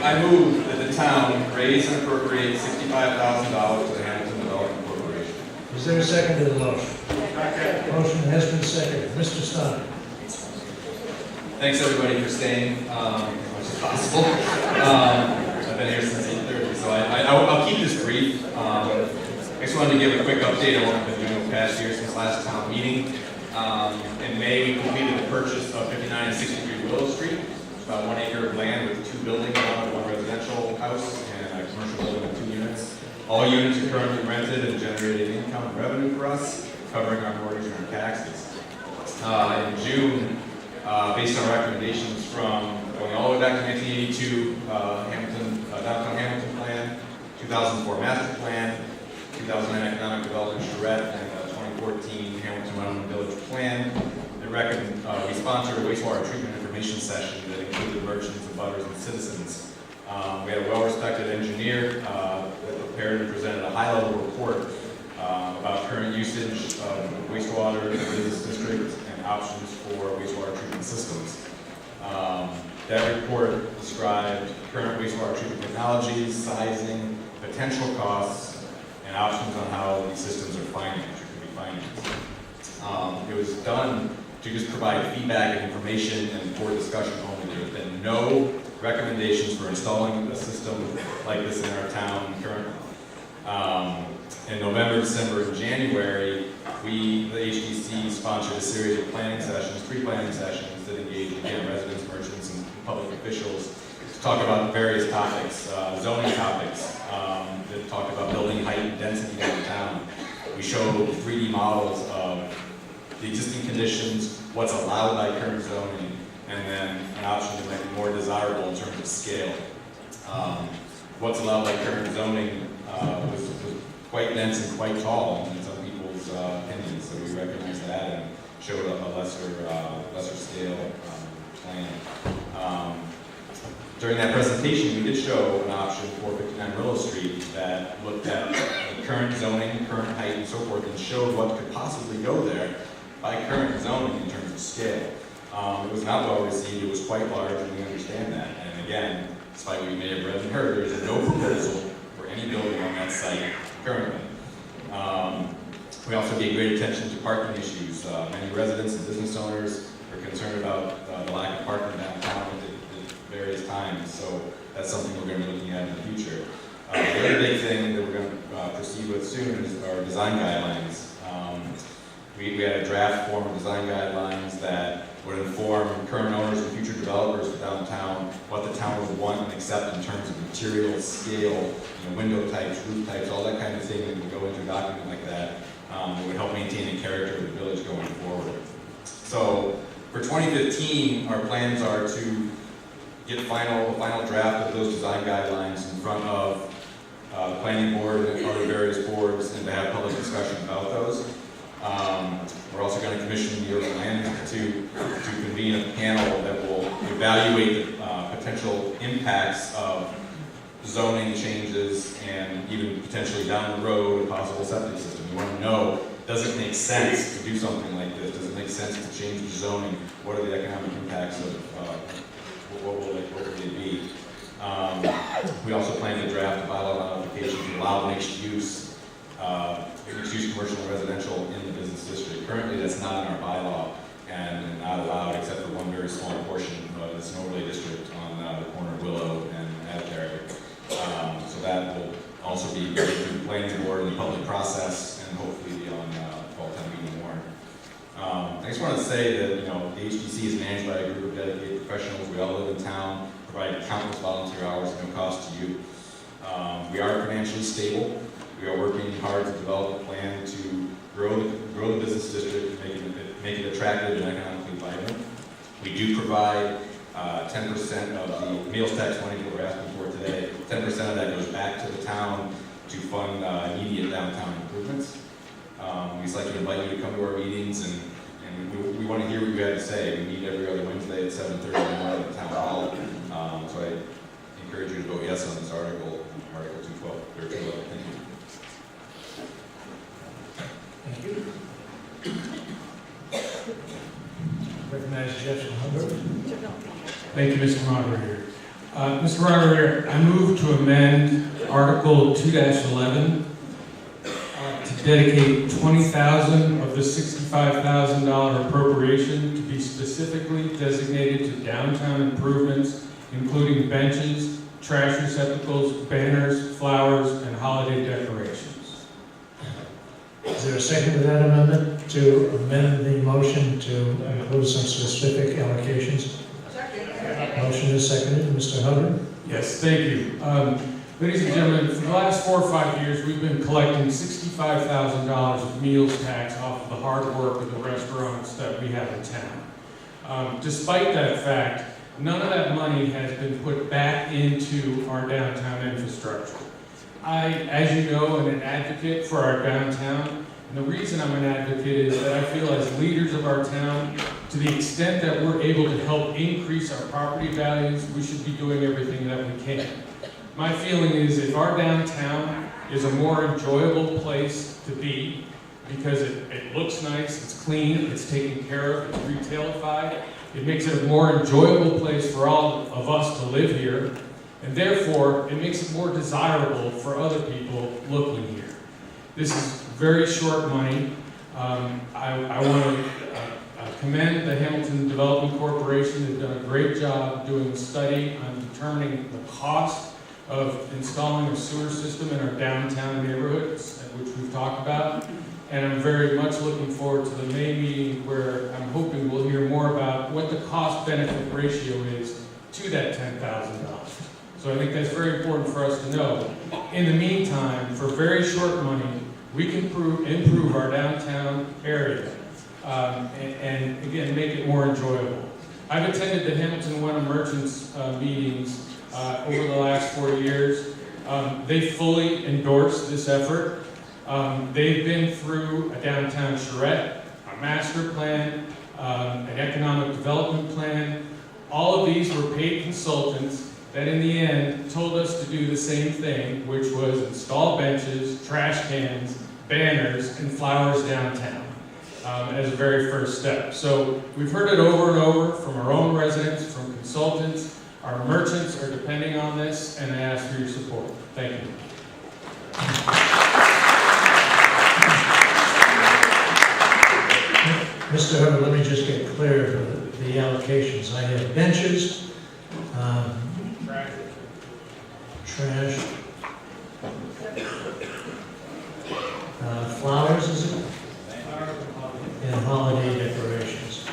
[SPEAKER 11] I move that the town raise and appropriate $65,000 to the Hamilton Development Corporation.
[SPEAKER 1] Is there a second to the motion? Motion has been seconded. Mr. Stein.
[SPEAKER 11] Thanks everybody for staying as much as possible. I've been here since 8:30, so I'll keep this brief. I just wanted to give a quick update on what we've been doing the past year since last town meeting. In May, we completed the purchase of 59 and 63 Willow Street. It's about 1 acre of land with 2 buildings on it, 1 residential house and a commercial building with 2 units. All units are currently rented and generating income and revenue for us, covering our mortgage and our taxes. In June, based on recommendations from going all the way back to 1982 downtown Hamilton plan, 2004 master plan, 2009 economic development charrette, and 2014 Hamilton Run Village plan. We sponsored a wastewater treatment information session that included merchants, abutters, and citizens. We had a well-respected engineer that prepared and presented a high-level report about current usage of wastewater in the business district and options for wastewater treatment systems. That report described current wastewater treatment technologies, sizing, potential costs, and options on how these systems are financed or could be financed. It was done to just provide feedback and information and for discussion only. There have been no recommendations for installing a system like this in our town currently. In November, December, and January, the HDC, sponsored a series of planning sessions, 3 planning sessions that engage, again, residents, merchants, and public officials to talk about various topics, zoning topics, that talk about building height and density downtown. We showed 3D models of the existing conditions, what's allowed by current zoning, and then an option that might be more desirable in terms of scale. What's allowed by current zoning was quite dense and quite tall in some people's opinions, so we recognized that and showed a lesser scale plan. During that presentation, we did show an option for 59 Willow Street that looked at the current zoning, current height, and so forth, and showed what could possibly go there by current zoning in terms of scale. It was not well received, it was quite large, and we understand that. And again, despite what you may have read and heard, there is no proposal for any building on that site currently. We also gave great attention to parking issues. Many residents and business owners are concerned about the lack of parking downtown at various times, so that's something we're going to be looking at in the future. The other big thing that we're going to proceed with soon is our design guidelines. We had a draft form of design guidelines that would inform current owners and future developers of downtown what the town would want and accept in terms of material, scale, window types, roof types, all that kind of thing that would go into a document like that. It would help maintain the character of the village going forward. So for 2015, our plans are to get a final draft of those design guidelines in front of the planning board and other various boards, and to have public discussion about those. We're also going to commission the Urban Land Institute to convene a panel that will evaluate the potential impacts of zoning changes and even potentially down the road a possible septic system. We want to know, does it make sense to do something like this? Does it make sense to change the zoning? What are the economic impacts of what will they be? We also plan to draft a bylaw modification to allow mixed use commercial and residential in the business district. Currently, that's not in our bylaw and not allowed except for one very small portion. It's an overlay district on the corner of Willow and Asbury. So that will also be going through the planning board and the public process, and hopefully be on fall town meeting warrant. I just want to say that the HDC is managed by a group of dedicated professionals. We all live in town, provide countless volunteer hours at no cost to you. We are financially stable. We are working hard to develop a plan to grow the business district and make it attractive and economically vibrant. We do provide 10% of the meals tax money that we're asking for today. 10% of that goes back to the town to fund immediate downtown improvements. We'd just like to invite you to come to our meetings, and we want to hear what you have to say. We meet every other Wednesday at 7:30 in the morning at the town hall. So I encourage you to vote yes on this article 212. Thank you.
[SPEAKER 1] Thank you. Recognize Jeff Humbert.
[SPEAKER 2] Thank you, Mr. Moderator. Mr. Moderator, I move to amend Article 2-11 to dedicate $20,000 of the $65,000 appropriation to be specifically designated to downtown improvements, including benches, trash receptacles, banners, flowers, and holiday decorations.
[SPEAKER 1] Is there a second to that amendment, to amend the motion to include some specific allocations? Second. Motion is seconded. Mr. Hubbard?
[SPEAKER 2] Yes, thank you. Ladies and gentlemen, for the last 4 or 5 years, we've been collecting $65,000 of meals tax off of the hard work of the restaurants that we have in town. Despite that fact, none of that money has been put back into our downtown infrastructure. I, as you know, am an advocate for our downtown, and the reason I'm an advocate is that I feel as leaders of our town, to the extent that we're able to help increase our property values, we should be doing everything that we can. My feeling is if our downtown is a more enjoyable place to be, because it looks nice, it's clean, it's taken care of, it's retailified, it makes it a more enjoyable place for all of us to live here, and therefore, it makes it more desirable for other people looking here. This is very short money. I want to commend the Hamilton Development Corporation. They've done a great job doing a study on determining the cost of installing a sewer system in our downtown neighborhoods, which we've talked about. And I'm very much looking forward to the May meeting, where I'm hoping we'll hear more about what the cost-benefit ratio is to that $10,000. So I think that's very important for us to know. In the meantime, for very short money, we can improve our downtown area and again, make it more enjoyable. I've attended the Hamilton Wenham Merchants meetings over the last 4 years. They fully endorse this effort. They've been through a downtown charrette, a master plan, an economic development plan, All of these were paid consultants that in the end told us to do the same thing, which was install benches, trash cans, banners, and flowers downtown as a very first step. So we've heard it over and over from our own residents, from consultants. Our merchants are depending on this, and I ask for your support. Thank you.
[SPEAKER 1] Mr. Hubbard, let me just get clear of the allocations. I have benches, trash, flowers, is it? And holiday decorations.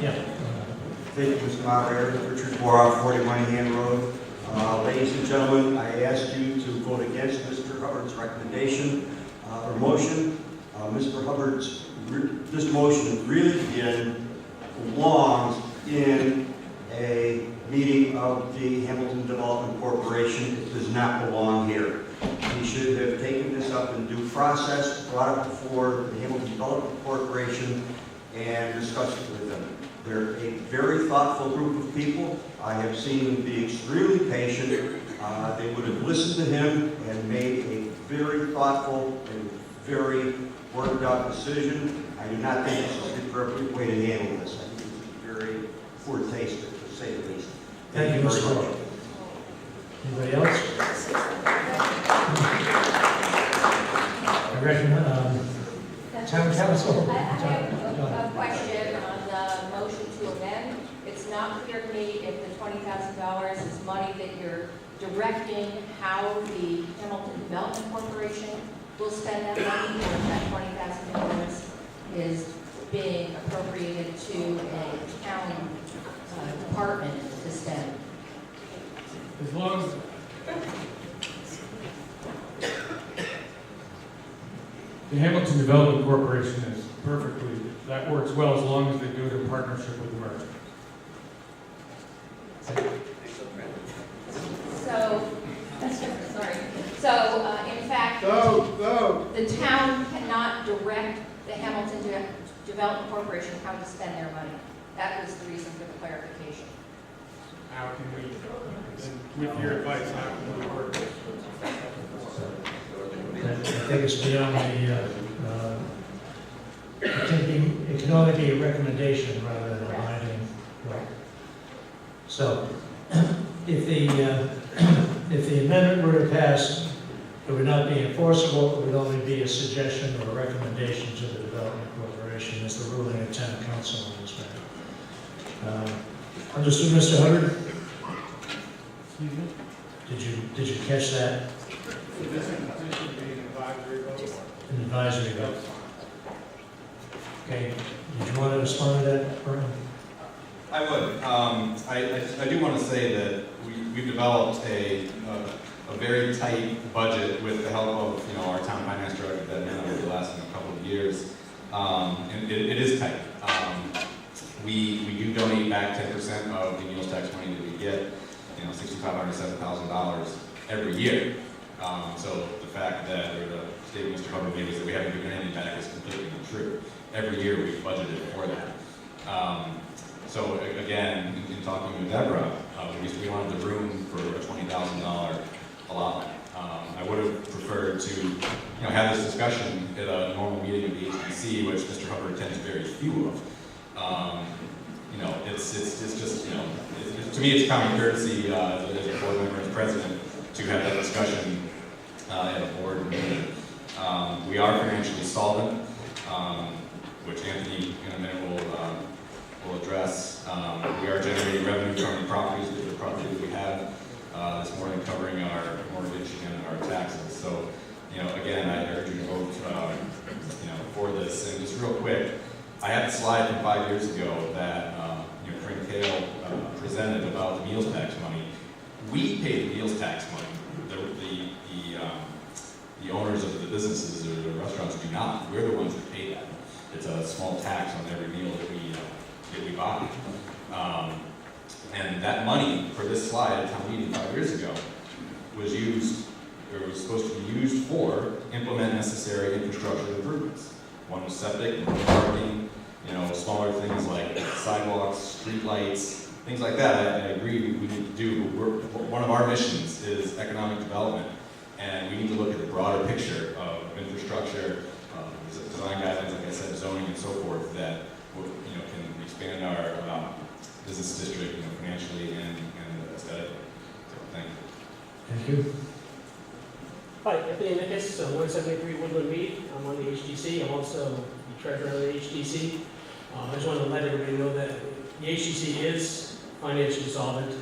[SPEAKER 1] Yeah.
[SPEAKER 6] Thank you, Mr. Moderator. Richard Borough, 40 Moynihan Road. Ladies and gentlemen, I ask you to vote against Mr. Hubbard's recommendation or motion. Mr. Hubbard's, this motion really belongs in a meeting of the Hamilton Development Corporation. It does not belong here. He should have taken this up in due process, brought it before the Hamilton Development Corporation, and discussed it with them. They're a very thoughtful group of people. I have seen them be extremely patient. They would have listened to him and made a very thoughtful and very worked out decision. I do not think this is the appropriate way to handle this. I think this is very poor taste, to say the least.
[SPEAKER 1] Thank you, Mr. Hubbard. Anybody else? I recommend, Town Council.
[SPEAKER 16] I have a question on the motion to amend. It's not clear to me if the $20,000 is money that you're directing how the Hamilton Development Corporation will spend that money, or if that $20,000 is being appropriated to a town department to spend.
[SPEAKER 2] As long as the Hamilton Development Corporation is perfectly, that works well as long as they do it in partnership with the merchant.
[SPEAKER 16] So, in fact, the town cannot direct the Hamilton Development Corporation how to spend their money. That was the reason for the clarification.
[SPEAKER 2] How can we, with your advice, how can we work this?
[SPEAKER 1] I think it's beyond it can only be a recommendation rather than a binding. So, if the amendment were to pass, it would not be enforceable. It would only be a suggestion or a recommendation to the Development Corporation as the ruling of Town Council on this matter. Understood, Mr. Hubbard? Did you catch that?
[SPEAKER 2] So this petition being an advisory vote?
[SPEAKER 1] An advisory vote. Okay. Did you want to respond to that, Brian?
[SPEAKER 11] I would. I do want to say that we've developed a very tight budget with the help of our town finance director that been over the last couple of years, and it is tight. We do donate back 10% of the meals tax money that we get, $6,500 to $7,000 every year. So the fact that, or the statement Mr. Hubbard made is that we haven't given anything back is completely untrue. Every year we've budgeted for that. So again, in talking with Deborah, we wanted the room for a $20,000 allotment. I would have preferred to have this discussion at a normal meeting of the HDC, which Mr. Hubbard attends very few of. It's just, to me, it's common courtesy as a board member and president to have that discussion at a board meeting. We are financially solvent, which Anthony in a minute will address. We are generating revenue from the properties we have. It's more than covering our mortgage and our taxes. So, again, I urge you to vote, for this. And just real quick, I had a slide from 5 years ago that Frank Hale presented about the meals tax money. We pay the meals tax money. The owners of the businesses or the restaurants do not. We're the ones that pay that. It's a small tax on every meal that we buy. And that money for this slide at town meeting 5 years ago was used, or was supposed to be used for implement necessary infrastructure improvements. One was septic, one was parking,
[SPEAKER 7] you know, smaller things like sidewalks, street lights, things like that, I agree we need to do. One of our missions is economic development, and we need to look at the broader picture of infrastructure, design guidelines, like I said, zoning and so forth, that you know, can expand our business district, you know, financially and aesthetically. So, thank you.
[SPEAKER 1] Thank you.
[SPEAKER 9] Hi, Anthony Nickus, 173 Woodland Mead. I'm on the HDC. I'm also the treasurer of the HDC. I just wanted to let everybody know that the HDC is financially solvent.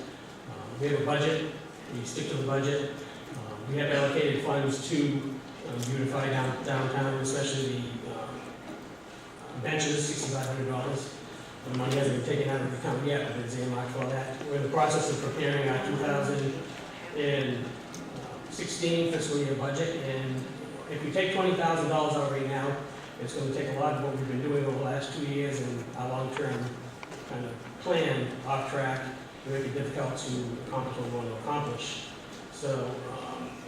[SPEAKER 9] We have a budget. We stick to the budget. We have allocated funds to beautify downtown, especially the benches, $6,500. The money hasn't been taken out of the account yet, but it's earmarked for that. We're in the process of preparing our 2016 fiscal year budget, and if we take $20,000 out right now, it's going to take a lot of what we've been doing over the last 2 years and our long-term kind of plan off track to make it difficult to accomplish what we want to accomplish. So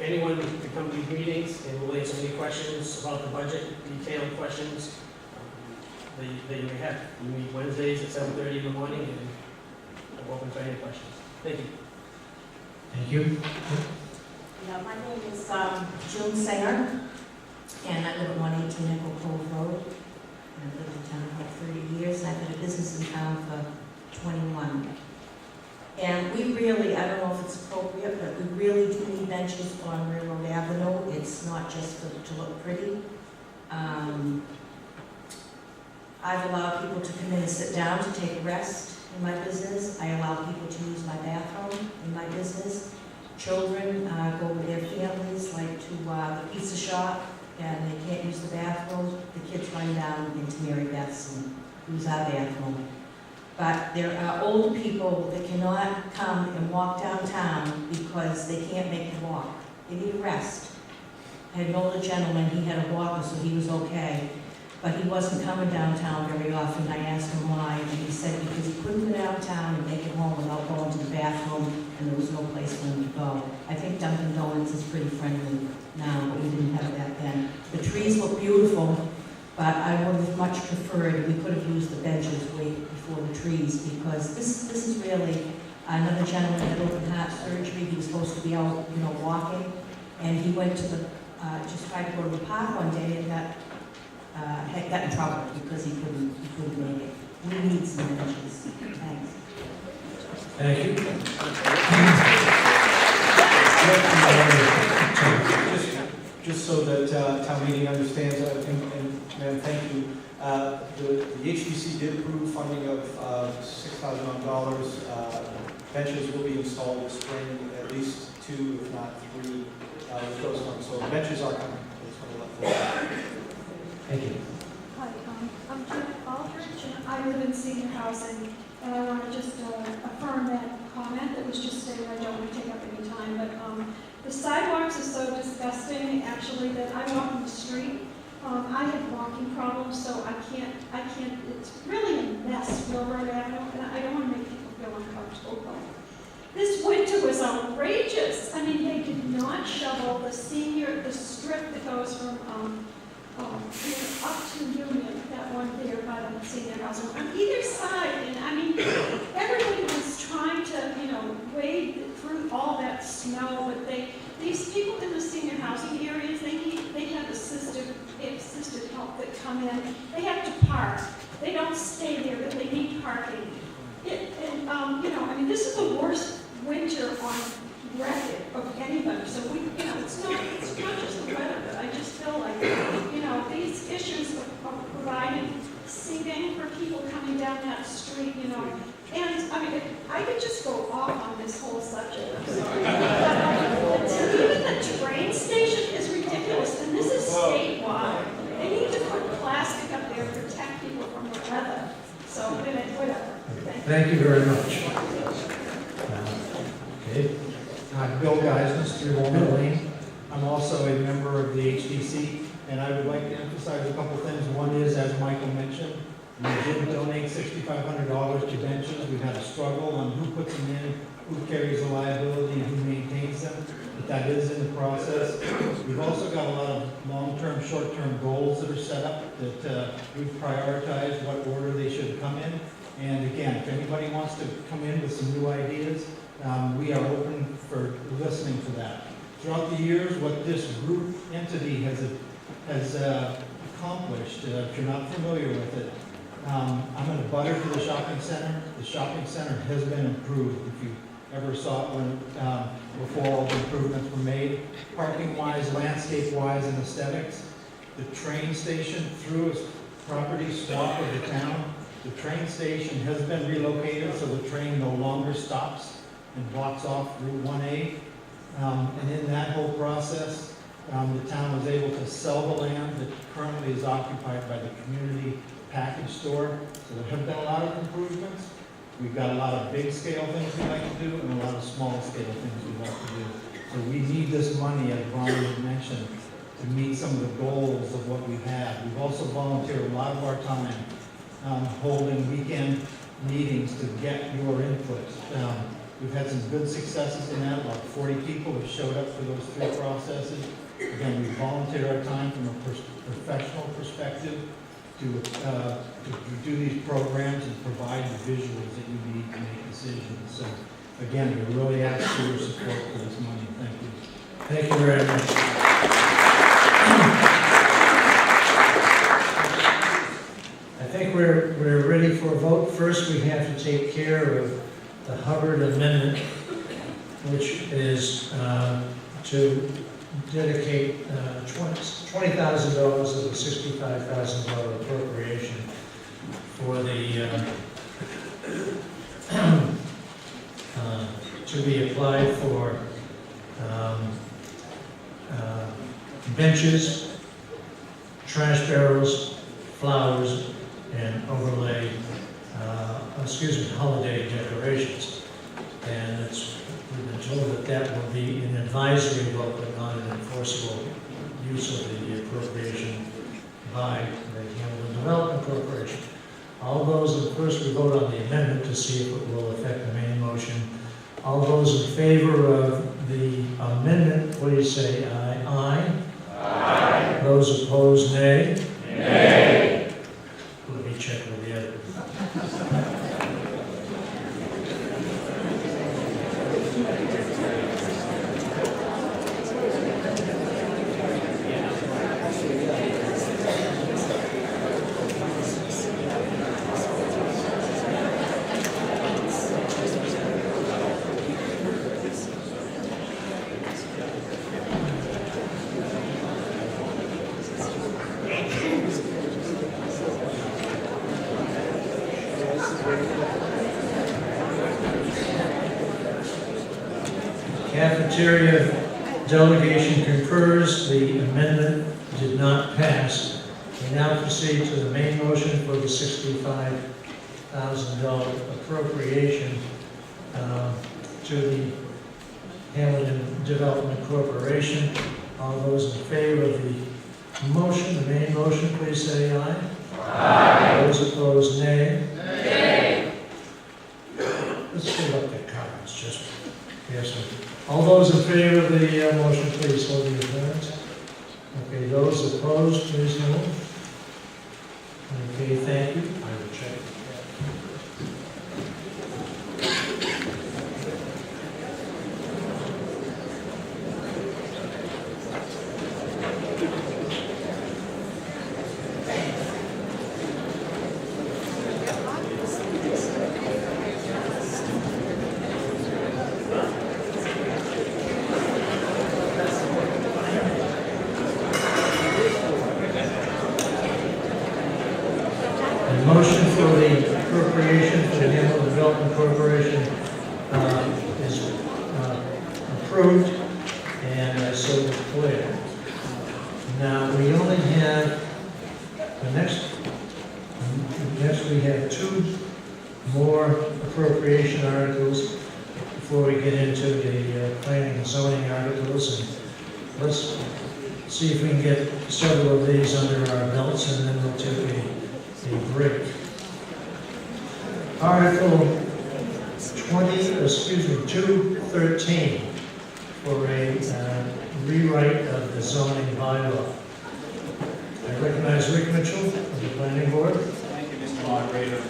[SPEAKER 9] anyone can come to these meetings and we'll answer any questions about the budget, detailed questions that you may have. We meet Wednesdays at 7:30 in the morning, and I'm open to any questions. Thank you.
[SPEAKER 1] Thank you.
[SPEAKER 23] Yeah, my name is June Singer, and I live at 118 Nickel Cove Road. I've lived in town for 30 years, and I've been a business in town for 21. And we really, I don't know if it's appropriate, but we really do need benches on Railroad Avenue. It's not just to look pretty. I've allowed people to come in and sit down to take a rest in my business. I allow people to use my bathroom in my business. Children go with their families, like to the pizza shop, and they can't use the bathroom. The kids run down into Mary Beth's and use our bathroom. But there are older people that cannot come and walk downtown because they can't make the walk. They need a rest. I had an older gentleman, he had a walker, so he was okay. But he wasn't coming downtown very often. I asked him why, and he said because he couldn't go downtown and make it home without going to the bathroom, and there was no place for him to go. I think Dunkin' Donuts is pretty friendly now, but we didn't have that then. The trees look beautiful, but I would have much preferred, we could have used the benches way before the trees, because this is really, another gentleman had open heart surgery. He was supposed to be out, you know, walking, and he went to the, just tried to go to the park one day and had got in trouble because he couldn't make it. We need some benches. Thanks.
[SPEAKER 1] Thank you.
[SPEAKER 24] Just so that town meeting understands, and thank you. The HDC did approve funding of $6,000. Benches will be installed this spring, at least 2, if not 3, with those funds. So the benches are coming.
[SPEAKER 1] Thank you.
[SPEAKER 25] Hi, I'm Janet Aldridge, and I live in senior housing, and I want to just affirm that comment that was just stated. I don't want to take up any time, but the sidewalks are so disgusting, actually, that I walk in the street. I have walking problems, so I can't, it's really a mess, Railroad Avenue, and I don't want to make people feel uncomfortable. This winter was outrageous. I mean, they did not shovel the strip that goes from up to Union, that one there by the senior house, on either side. And I mean, everybody was trying to, you know, wade through all that snow, but these people in the senior housing areas, they have assisted help that come in. They have to park. They don't stay there, but they need parking. You know, I mean, this is the worst winter on record of anybody. So we, you know, it's not just the weather, but I just feel like, you know, these issues of providing seating for people coming down that street, you know, and I mean, I could just go off on this whole subject. I'm sorry. Even the train station is ridiculous, and this is statewide. They need to put plastic up there to protect people from the weather. So whatever.
[SPEAKER 1] Thank you very much. Okay.
[SPEAKER 26] I'm Bill Geisness, 3 Walnut Lane. I'm also a member of the HDC, and I would like to emphasize a couple things. One is, as Michael mentioned, we did donate $6,500 to benches. We've had a struggle on who puts them in, who carries the liability, and who maintains them, but that is in the process. We've also got a lot of long-term, short-term goals that are set up that we've prioritized what order they should come in. And again, if anybody wants to come in with some new ideas, we are open for listening to that. Throughout the years, what this group entity has accomplished, if you're not familiar with it, I'm in a butter to the shopping center. The shopping center has been improved. If you ever saw it when, before all the improvements were made, parking-wise, landscape-wise, and aesthetics. The train station through a property swap of the town, the train station has been relocated so the train no longer stops and blocks off Route 1A. And in that whole process, the town was able to sell the land that currently is occupied by the community package store. So there have been a lot of improvements. We've got a lot of big scale things we like to do and a lot of small scale things we like to do. So we need this money, as Brian mentioned, to meet some of the goals of what we've had. We've also volunteered a lot of our time holding weekend meetings to get your input. We've had some good successes in that. About 40 people have showed up for those 3 processes. Again, we volunteer our time from a professional perspective to do these programs and provide the visuals that you need to make decisions. So again, we really ask for your support for this money. Thank you.
[SPEAKER 1] Thank you very much. I think we're ready for a vote. First, we have to take care of the Hubbard Amendment, which is to dedicate $20,000 of the $65,000 appropriation for the to be applied for benches, trash barrels, flowers, and overlay, holiday decorations. And we've been told that will be an advisory vote, but not an enforceable use of the appropriation by the Hamilton Development Corporation. All those, first we vote on the amendment to see if it will affect the main motion. All those in favor of the amendment, please say aye. Aye. Aye. Those opposed, nay. Nay. Let me check with the others. Cafeteria delegation concurs. The amendment did not pass. We now proceed to the main motion for the $65,000 appropriation to the Hamilton Development Corporation. All those in favor of the motion, the main motion, please say aye. Aye. Those opposed, nay. Nay. Let's give up the cards, just yes. All those in favor of the motion, please hold your hands. Okay, those opposed, please no. Okay, thank you. I will check. Motion for the appropriation for the Hamilton Development Corporation is approved and so declared. Now, we only have, next we have 2 more appropriation articles before we get into the planning and zoning articles. And let's see if we can get several of these under our belts, and then we'll take a break. Article 213 for a rewrite of the zoning bylaw. Recognize Rick Mitchell of the Planning Board.
[SPEAKER 10] Thank you, Mr. Moderator.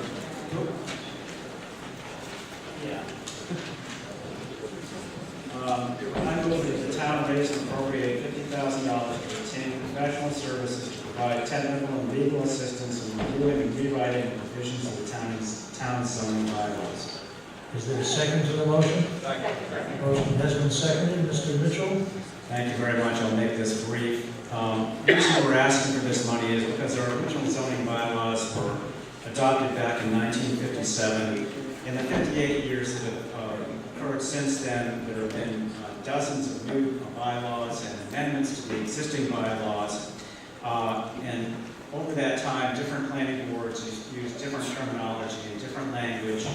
[SPEAKER 10] Yeah. I move that the town raise and appropriate $50,000 to obtain professional services to provide technical and legal assistance in reviewing and rewriting the provisions of the town's zoning bylaws.
[SPEAKER 1] Is there a second to the motion? Second. Motion has been seconded. Mr. Mitchell?
[SPEAKER 10] Thank you very much. I'll make this brief. The reason we're asking for this money is because our original zoning bylaws were adopted back in 1957. In the 58 years that have occurred since then, there have been dozens of new bylaws and amendments to the existing bylaws. And over that time, different planning boards use different terminology and different language.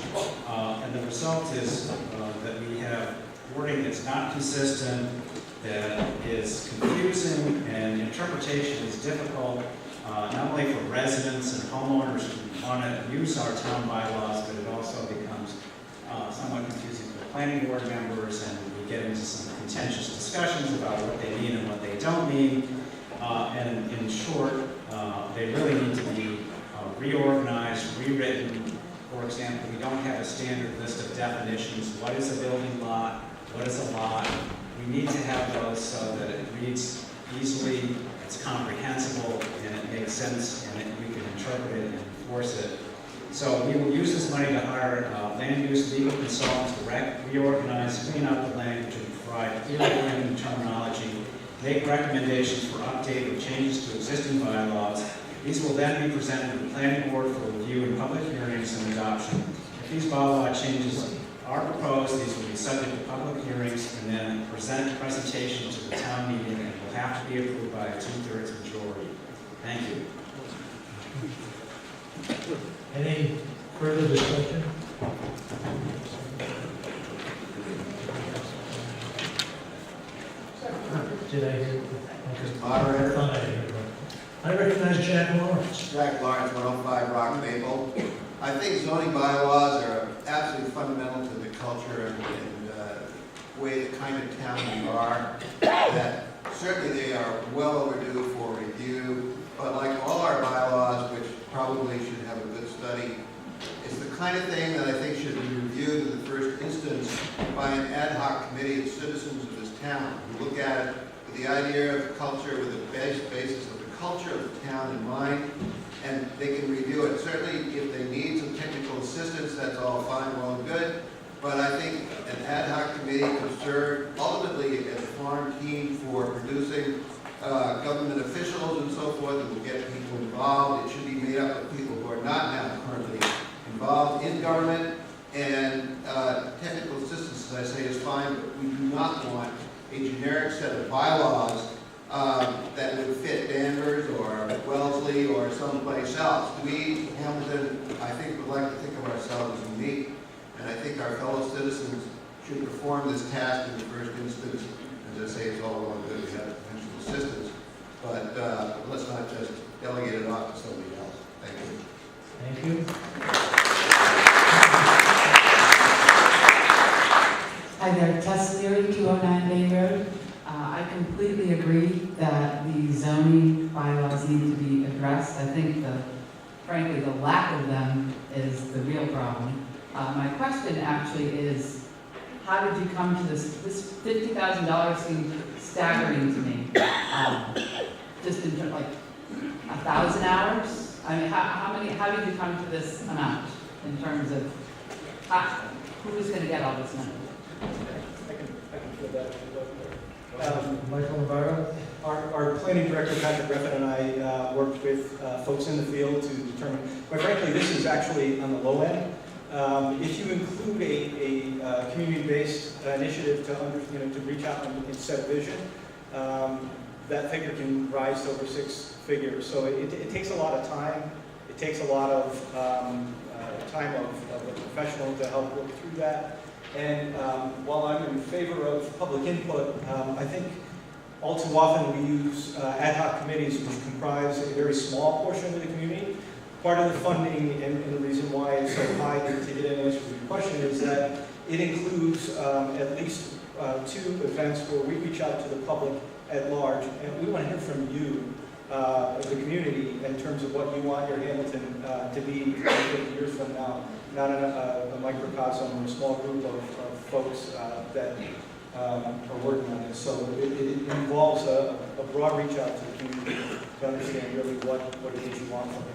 [SPEAKER 10] And the result is that we have wording that's not consistent, that is confusing, and interpretation is difficult, not only for residents and homeowners who want to use our town bylaws, but it also becomes somewhat confusing for planning board members, and we get into some contentious discussions about what they mean and what they don't mean. And in short, they really need to be reorganized, rewritten. For example, we don't have a standard list of definitions. What is a building lot? What is a lot? We need to have those so that it reads easily, it's comprehensible, and it makes sense, and we can interpret it and enforce it. So we will use this money to hire land use legal consultants to reorganize, clean up the language, and provide clear planning terminology, make recommendations for update or changes to existing bylaws. These will then be presented to the planning board for review in public hearings and adoption. If these bylaw changes are proposed, these will be subject to public hearings and then presentation to the town meeting, and will have to be approved by a 2/3 majority. Thank you.
[SPEAKER 1] Any further discussion? Did I hear?
[SPEAKER 12] Mr. Moderator.
[SPEAKER 1] I recognize Jack Lawrence.
[SPEAKER 12] Jack Lawrence, 105 Rock Maple. I think zoning bylaws are absolutely fundamental to the culture and way, the kind of town we are. That certainly they are well overdue for review, but like all our bylaws, which probably should have a good study, it's the kind of thing that I think should be reviewed in the first instance by an ad hoc committee of citizens of this town who look at it with the idea of the culture, with the basis of the culture of the town in mind, and they can review it. Certainly, if they need some technical assistance, that's all fine, well and good, but I think an ad hoc committee could serve ultimately as a farm team for producing government officials and so forth, and will get people involved. It should be made up of people who are not now currently involved in government, and technical assistance, as I say, is fine, but we do not want a generic set of bylaws that would fit Danvers or Wellesley or someplace else. We, Hamilton, I think would like to think of ourselves as unique, and I think our fellow citizens should perform this task in the first instance. As I say, it's all well and good, we have potential assistance, but let's not just delegate it off to somebody else. Thank you.
[SPEAKER 1] Thank you.
[SPEAKER 13] Hi there, Tess Leary, 209 Bay Road. I completely agree that the zoning bylaws need to be addressed. I think frankly, the lack of them is the real problem. My question actually is, how did you come to this? This $50,000 seems staggering to me. Just in terms, like 1,000 hours? I mean, how did you come to this amount in terms of who's going to get all this money?
[SPEAKER 24] I can fill that.
[SPEAKER 1] Michael Navarro.
[SPEAKER 24] Our planning director, Patrick Griffin, and I worked with folks in the field to determine, quite frankly, this is actually on the low end. If you include a community-based initiative to reach out and set a vision, that figure can rise to over 6 figures. So it takes a lot of time. It takes a lot of time of a professional to help work through that. And while I'm in favor of public input, I think all too often we use ad hoc committees which comprise a very small portion of the community. Part of the funding and the reason why it's so high, to get an answer to your question, is that it includes at least 2 events where we reach out to the public at large, and we want to hear from you the community in terms of what you want your Hamilton to be 50 years from now, not a microcosm or a small group of folks that are working on this. So it involves a broad reach out to the community to understand really what it is you want from Hamilton.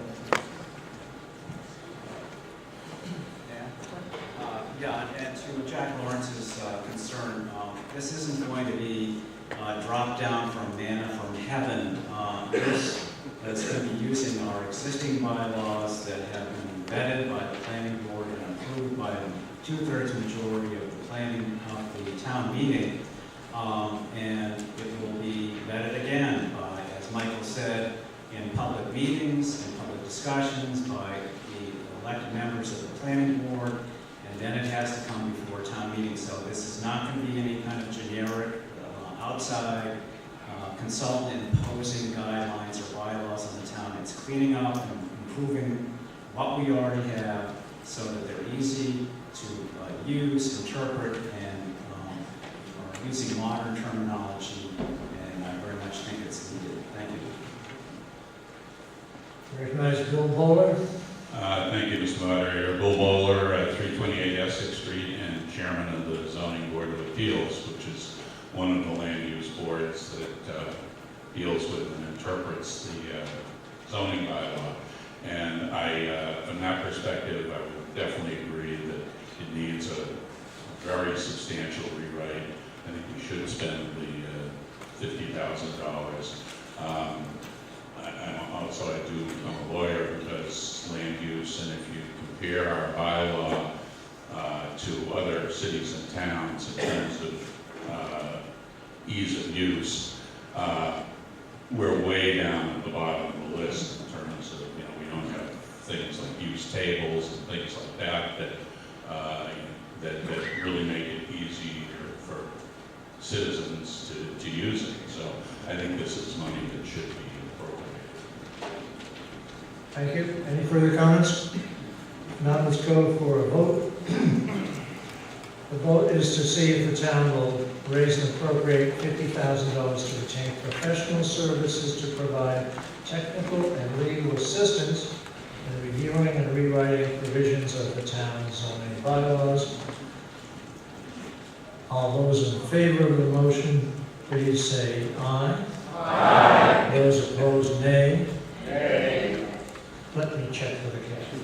[SPEAKER 10] Yeah, and to Jack Lawrence's concern, this isn't going to be dropped down from manna from heaven. This is going to be using our existing bylaws that have been vetted by the planning board and approved by a 2/3 majority of the planning of the town meeting. And it will be vetted again by, as Michael said, in public meetings and public discussions by the elected members of the planning board. And then it has to come before town meeting. So this is not going to be any kind of generic, outside consultant imposing guidelines or bylaws on the town. It's cleaning up and improving what we already have so that they're easy to use, interpret, and are using modern terminology. And I very much think it's needed. Thank you.
[SPEAKER 1] Recognize Bill Bowler.
[SPEAKER 3] Thank you, Mr. Moderator. Bill Bowler at 328 Essex Street and Chairman of the Zoning Board of Appeals, which is one of the land use boards that deals with and interprets the zoning bylaw. And from that perspective, I would definitely agree that it needs a very substantial rewrite. I think we should spend the $50,000. I do become a lawyer because land use, and if you compare our bylaw to other cities and towns in terms of ease of use, we're way down at the bottom of the list in terms of, we don't have things like use tables and things like that that really make it easier for citizens to use it. So I think this is money that should be appropriated.
[SPEAKER 1] Thank you. Any further comments? Now let's go for a vote. The vote is to see if the town will raise and appropriate $50,000 to retain professional services to provide technical and legal assistance in reviewing and rewriting provisions of the town's zoning bylaws. All those in favor of the motion, please say aye. Aye. Those opposed, nay. Nay. Let me check with the captain.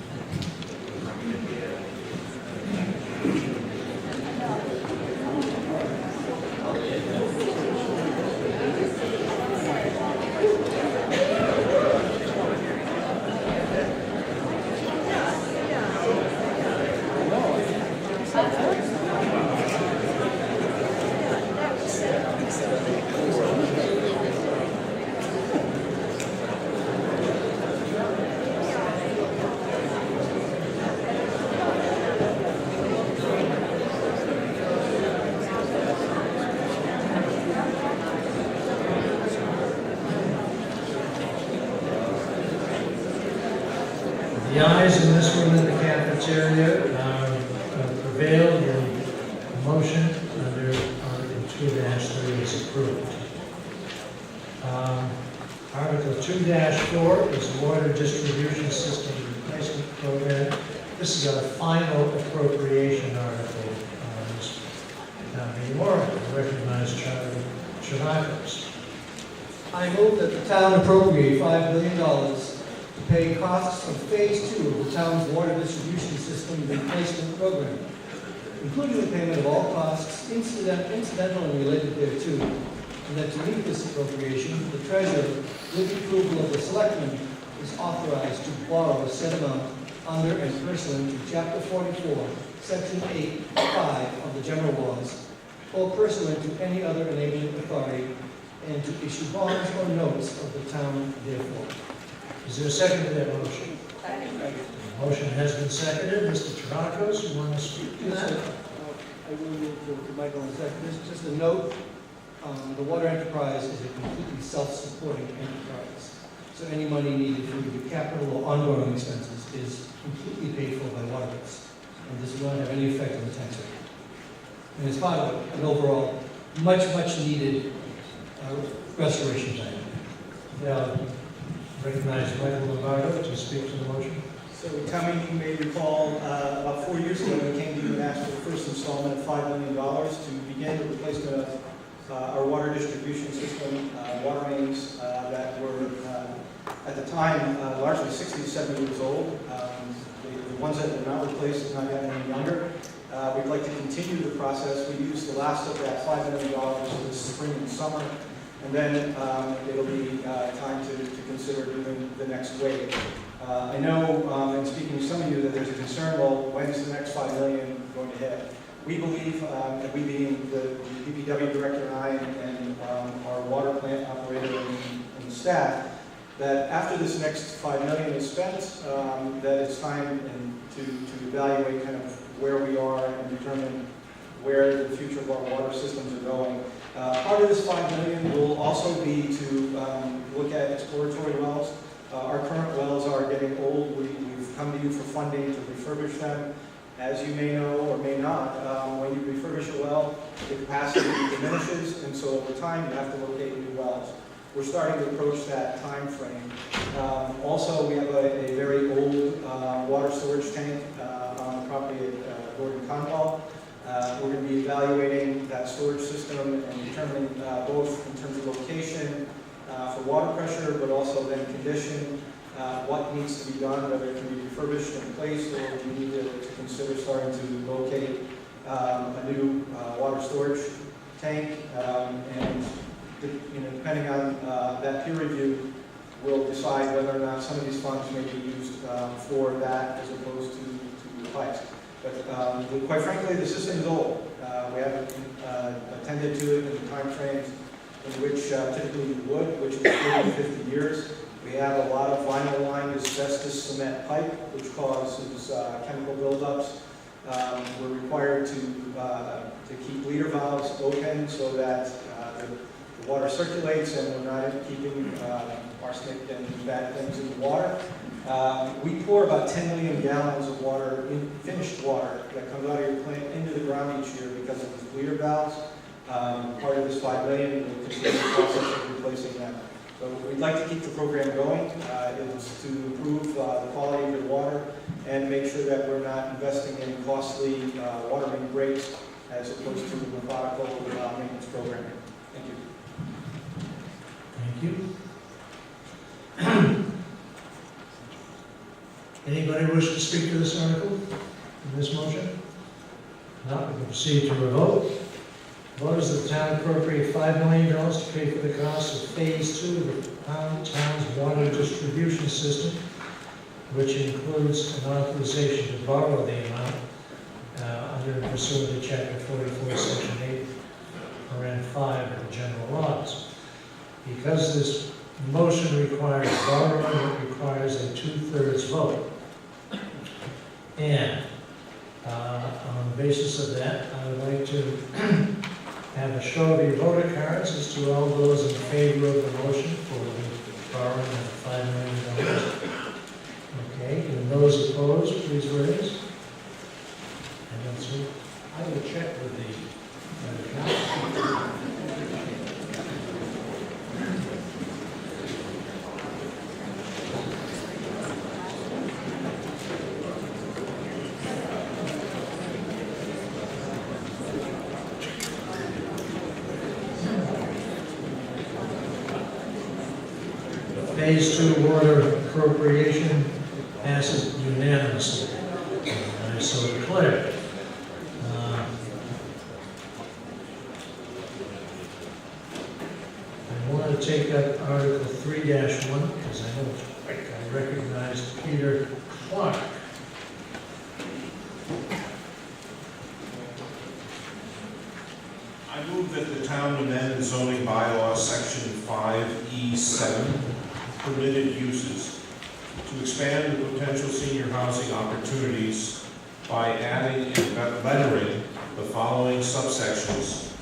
[SPEAKER 1] The ayes in this room in the cafeteria prevailed, and the motion under Article 2-3 is approved. Article 2-4 is the Water Distribution System Replacement Program. This is our final appropriation article. I recognize Charlie Chivakos.
[SPEAKER 8] I move that the town appropriate $5 billion to pay costs of Phase 2 of the town's water distribution system replacement program, including the payment of all costs incidental and related thereto, and that to meet this appropriation, the treasurer, with the approval of the selectmen, is authorized to borrow a said amount under and pursuant to Chapter 44, Section 8(5) of the general laws, or pursuant to any other enabling authority, and to issue bonds or notes of the town therefore.
[SPEAKER 1] Is there a second to that motion?
[SPEAKER 16] Second.
[SPEAKER 1] The motion has been seconded. Mr. Chivakos, you want to speak to that?
[SPEAKER 8] I will move to Michael in a second. Just a note, the water enterprise is a completely self-supporting enterprise. So any money needed for either capital or ongoing expenses is completely paid for by water rates. And this will not have any effect on the tax rate. And it's part of an overall much needed restoration plan.
[SPEAKER 1] Yeah, Recognize Michael Lombardo to speak to the motion.
[SPEAKER 24] So town meeting, you may recall, about 4 years ago, we came to you and asked for the first installment of $5 million to begin the replacement of our water distribution system, water mains that were, at the time, largely 60 to 70 years old. The ones that were not replaced have not gotten any younger. We'd like to continue the process. We used the last of that $5 million this spring and summer, and then it'll be time to consider doing the next wave. I know, in speaking to some of you, that there's a concern, well, when's the next $5 million going to hit? We believe, that we being the DPW director and I and our water plant operator and staff, that after this next $5 million is spent, that it's time to evaluate kind of where we are and determine where the future of our water systems are going. Part of this $5 million will also be to look at exploratory wells. Our current wells are getting old. We've come to you for funding to refurbish them. As you may know or may not, when you refurbish a well, the capacity diminishes, and so over time you have to locate new wells. We're starting to approach that time frame. Also, we have a very old water storage tank on the property at Gordon Conwell. We're going to be evaluating that storage system and determining both in terms of location for water pressure, but also then condition, what needs to be done, whether it can be refurbished and replaced, or we need to consider starting to locate a new water storage tank. And depending on that peer review, we'll decide whether or not some of these funds may be used for that as opposed to pipes. But quite frankly, the system is old. We haven't attended to it in the time frames in which typically you would, which is 40 to 50 years. We have a lot of vinyl-lined asbestos cement pipe, which causes chemical buildups. We're required to keep bleeder valves open so that the water circulates and we're not keeping arsenic and bad things in the water. We pour about 10 million gallons of water, finished water, that comes out of your plant into the ground each year because of these bleeder valves. Part of this $5 million will continue the process of replacing them. So we'd like to keep the program going. It's to improve the quality of the water and make sure that we're not investing in costly water main breaks as opposed to methodical maintenance programming. Thank you.
[SPEAKER 1] Thank you. Anybody wish to speak to this article, in this motion? Not, we can proceed to a vote. Vote is the town appropriate $5 million to pay for the cost of Phase 2 of the town's water distribution system, which includes an authorization to borrow the amount under and pursuant to Chapter 44, Section 8, Parent 5 of the general laws. Because this motion requires borrowing, it requires a 2/3 vote. And on the basis of that, I would like to have a show of your voter cards as to all those in favor of the motion for the borrowing of $5 million. Okay, and those opposed, please raise. I don't see. I will check with the council. Phase 2 water appropriation passes unanimously. I so declare. I want to take up Article 3-1 because I recognized Peter Clark.
[SPEAKER 20] I move that the town amend the zoning bylaw section 5E7, permitted uses, to expand the potential senior housing opportunities by adding and lettering the following subsections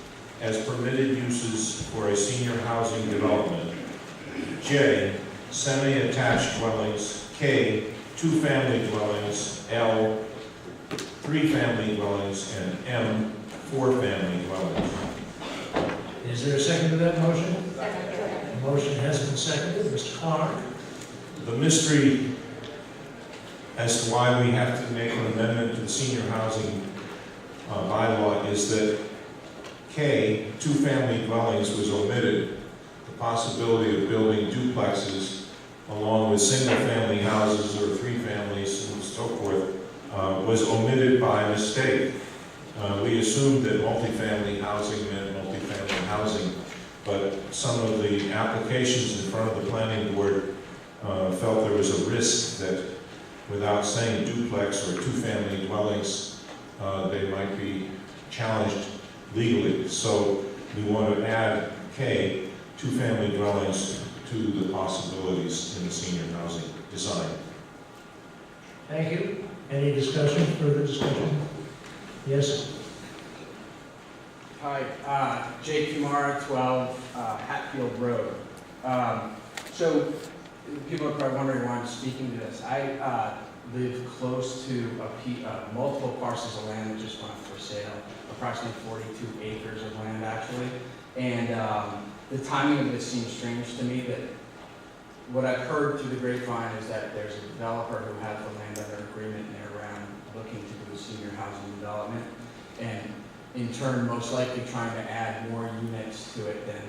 [SPEAKER 20] as permitted uses for a senior housing development. J, semi-attached dwellings. K, two-family dwellings. L, three-family dwellings. And M, four-family dwellings.
[SPEAKER 1] Is there a second to that motion? Second. The motion has been seconded. Mr. Clark?
[SPEAKER 4] The mystery as to why we have to make an amendment to the senior housing bylaw is that K, two-family dwellings, was omitted. The possibility of building duplexes along with single-family houses or three families and so forth was omitted by mistake. We assumed that multifamily housing meant multifamily housing, but some of the applications in front of the planning board felt there was a risk that without saying duplex or two-family dwellings, they might be challenged legally. So we want to add K, two-family dwellings, to the possibilities in the senior housing design.
[SPEAKER 1] Thank you. Any discussion, further discussion? Yes?
[SPEAKER 15] Hi, Jake Kumar, 12 Hatfield Road. So people are probably wondering why I'm speaking to this. I live close to multiple parcels of land that just went up for sale, approximately 42 acres of land actually. And the timing of this seems strange to me. That what I've heard through the grapevine is that there's a developer who has the land under agreement and they're around looking to do a senior housing development, and in turn most likely trying to add more units to it than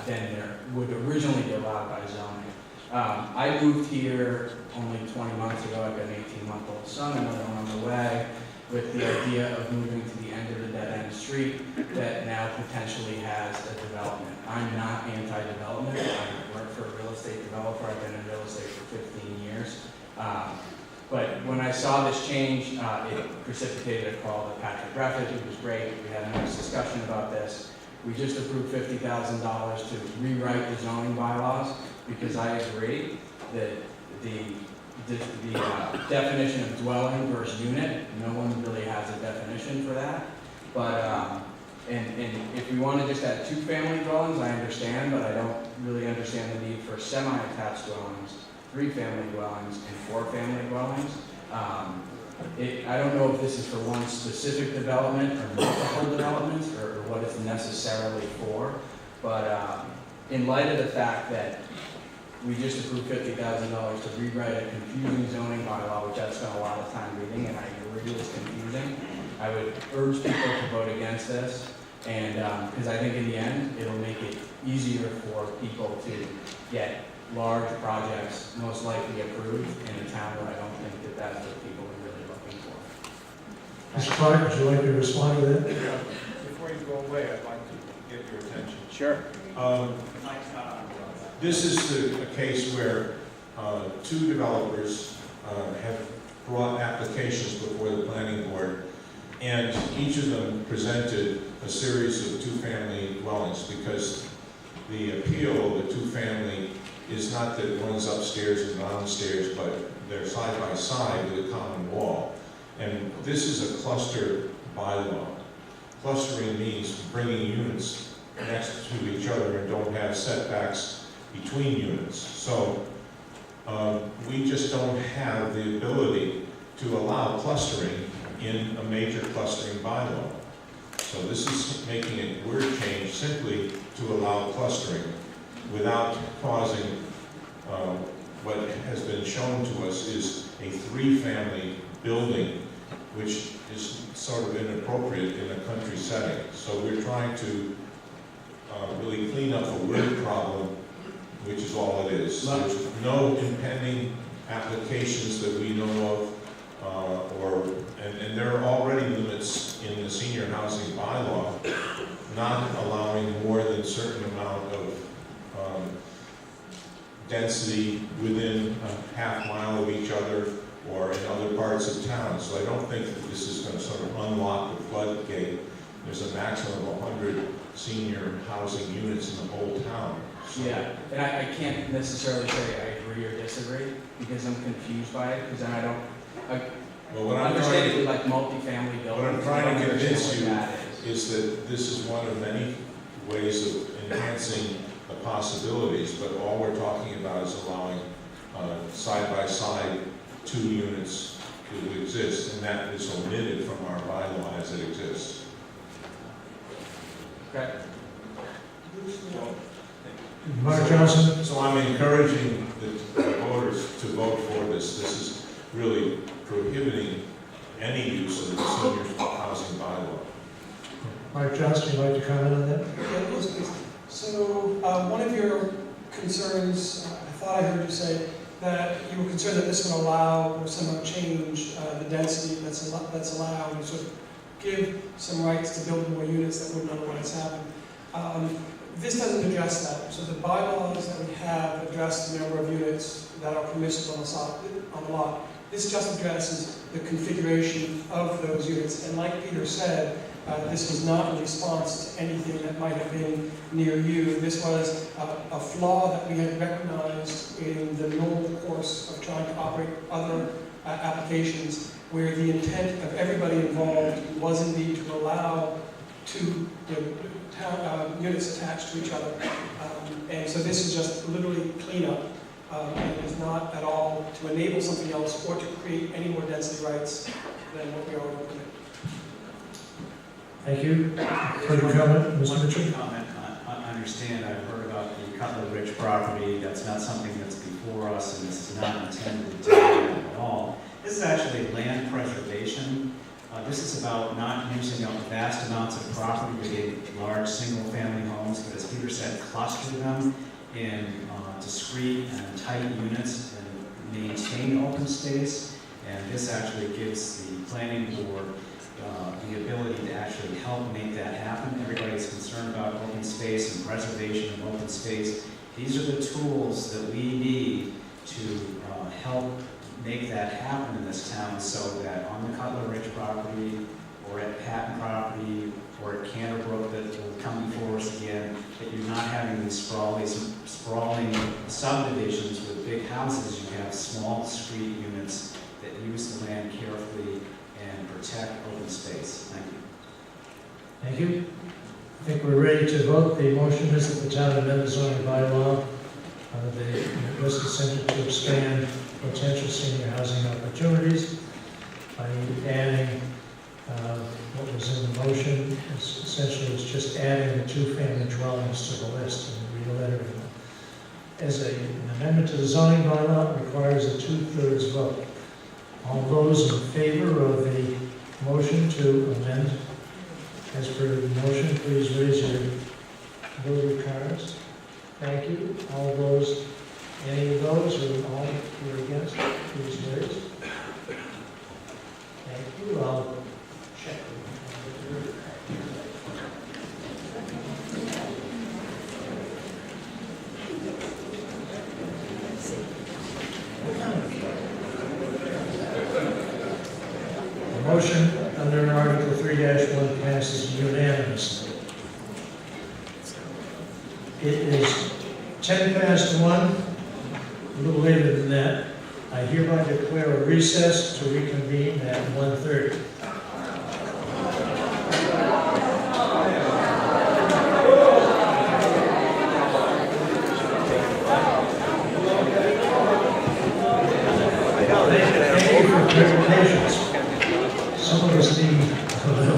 [SPEAKER 15] there would originally be allowed by zoning. I moved here only 20 months ago. I've got an 18-month-old son, another one on the way, with the idea of moving to the end of the dead-end street that now potentially has a development. I'm not anti-development. I work for a real estate developer. I've been in real estate for 15 years. But when I saw this change, it precipitated a call to Patrick Reffett, who was great. We had a nice discussion about this. We just approved $50,000 to rewrite the zoning bylaws, because I agree that the definition of dwelling versus unit, no one really has a definition for that. But and if we want to just add two-family dwellings, I understand, but I don't really understand the need for semi-attached dwellings, three-family dwellings, and four-family dwellings. I don't know if this is for one specific development or multiple developments, or what it's necessarily for, but in light of the fact that we just approved $50,000 to rewrite a confusing zoning bylaw, which I've spent a lot of time reading, and I agree it's confusing, I would urge people to vote against this, and because I think in the end, it'll make it easier for people to get large projects most likely approved in a town where I don't think that that's what people are really looking for.
[SPEAKER 1] Mr. Clark, would you like to respond to that?
[SPEAKER 4] Before you go away, I'd like to get your attention.
[SPEAKER 15] Sure.
[SPEAKER 4] This is a case where two developers have brought applications before the planning board, and each of them presented a series of two-family dwellings, because the appeal of the two-family is not that one's upstairs and downstairs, but they're side by side with a common wall. And this is a cluster bylaw. Clustering means bringing units next to each other and don't have setbacks between units. So we just don't have the ability to allow clustering in a major clustering bylaw. So this is making a word change simply to allow clustering without causing what has been shown to us is a three-family building, which is sort of inappropriate in a country setting. So we're trying to really clean up a word problem, which is all it is. There's no impending applications that we know of, and there are already limits in the senior housing bylaw, not allowing more than a certain amount of density within a half mile of each other or in other parts of town. So I don't think that this is going to sort of unlock the floodgate. There's a maximum of 100 senior housing units in the whole town. So
[SPEAKER 15] yeah, and I can't necessarily say I agree or disagree, because I'm confused by it, because then I understand it with like multifamily buildings.
[SPEAKER 4] What I'm trying to convince you is that this is one of many ways of enhancing the possibilities, but all we're talking about is allowing side-by-side two units to exist, and that is omitted from our bylaw as it exists.
[SPEAKER 15] Okay.
[SPEAKER 1] Mark Johnson?
[SPEAKER 4] So I'm encouraging the this. This is really prohibiting any use of the senior housing bylaw.
[SPEAKER 1] Mark Johnston, would you like to comment on that?
[SPEAKER 14] Yes, please. So, one of your concerns, I thought I heard you say, that you were concerned that this would allow or somehow change the density that's allowed, and sort of give some rights to build more units that wouldn't otherwise happen. This doesn't address that. So the bylaws that we have address the number of units that are permissible on the lot. This just addresses the configuration of those units. And like Peter said, this was not in response to anything that might have been near you. This was a flaw that we had recognized in the normal course of trying to operate other applications, where the intent of everybody involved was indeed to allow two units attached to each other. And so this is just literally cleanup. And it is not at all to enable something else or to create any more density rights than what we already permit.
[SPEAKER 1] Thank you. Further comment, Mr.
[SPEAKER 10] One
[SPEAKER 1] Mitchell?
[SPEAKER 10] quick comment. I understand, I've heard about the Cutler Ridge property. That's not something that's before us, and this is not intended to do that at all. This is actually land preservation. This is about not using up vast amounts of property to get large single-family homes, but as Peter said, cluster them in discrete and tight units and maintain open space. And this actually gives the planning board the ability to actually help make that happen. Everybody's concerned about open space and preservation of open space. These are the tools that we need to help make that happen in this town, so that on the Cutler Ridge property, or at Patton property, or at Canterbrook that will come before us again, that you're not having these sprawling subdivisions with big houses. You have small discrete units that use the land carefully and protect open space. Thank you.
[SPEAKER 1] Thank you. I think we're ready to vote. The motion is that the town amend the zoning bylaw of the Vista Center to expand potential senior housing opportunities by adding what was in the motion. Essentially, it's just adding the two-family dwellings to the list and re-lettering them. As an amendment to the zoning bylaw, it requires a 2/3 vote. All those in favor of the motion to amend as per the motion, please raise your voter cards. Thank you. All those, any of those, or all who are against, please raise. Thank you. I'll check. The motion under Article 3-1 passes unanimously. It is 1:10, a little later than that. I hereby declare a recess to reconvene at 1:30. Thank you for your patience. Some of us need a little.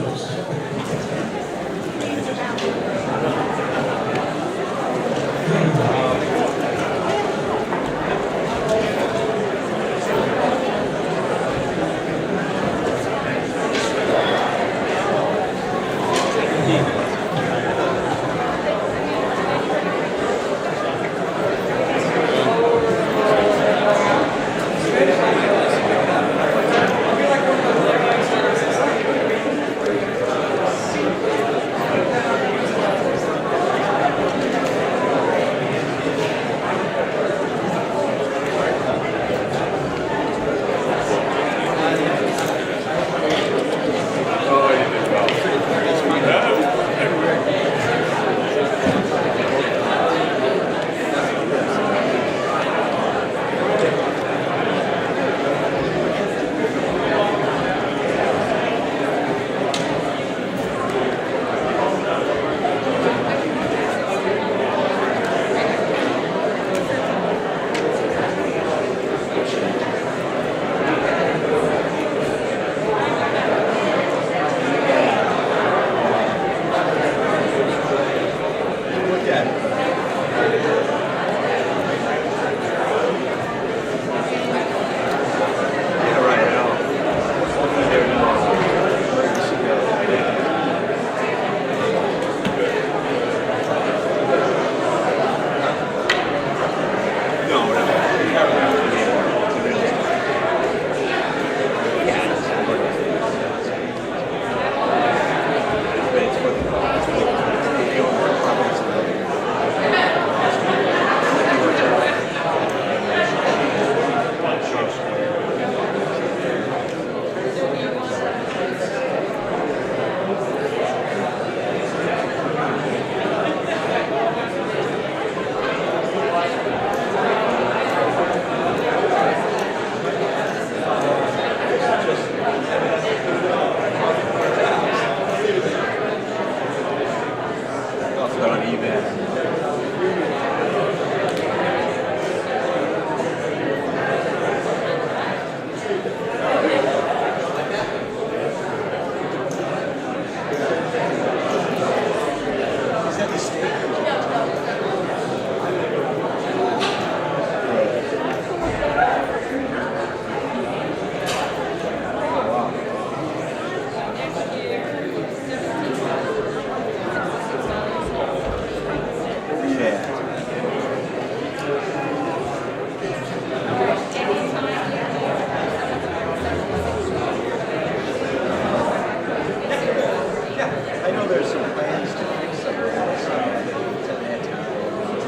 [SPEAKER 5] know there's some plans to fix some of that stuff to that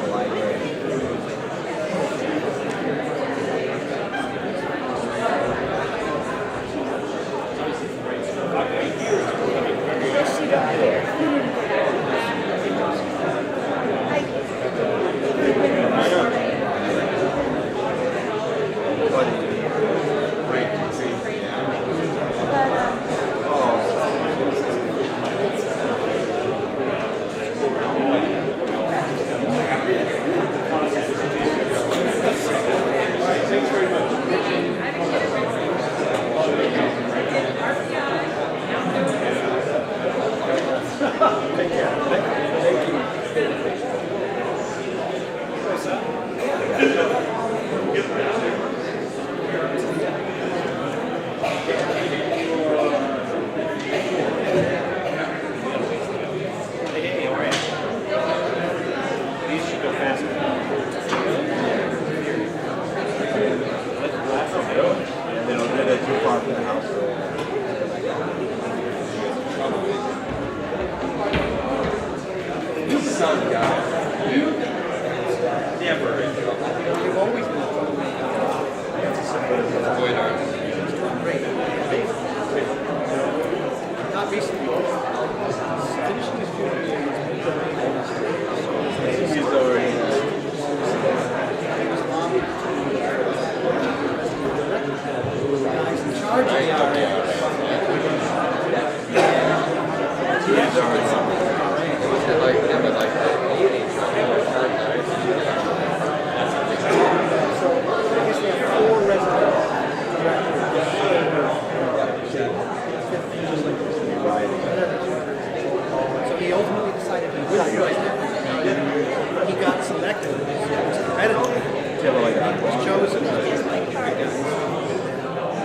[SPEAKER 5] the library.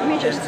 [SPEAKER 5] Let me just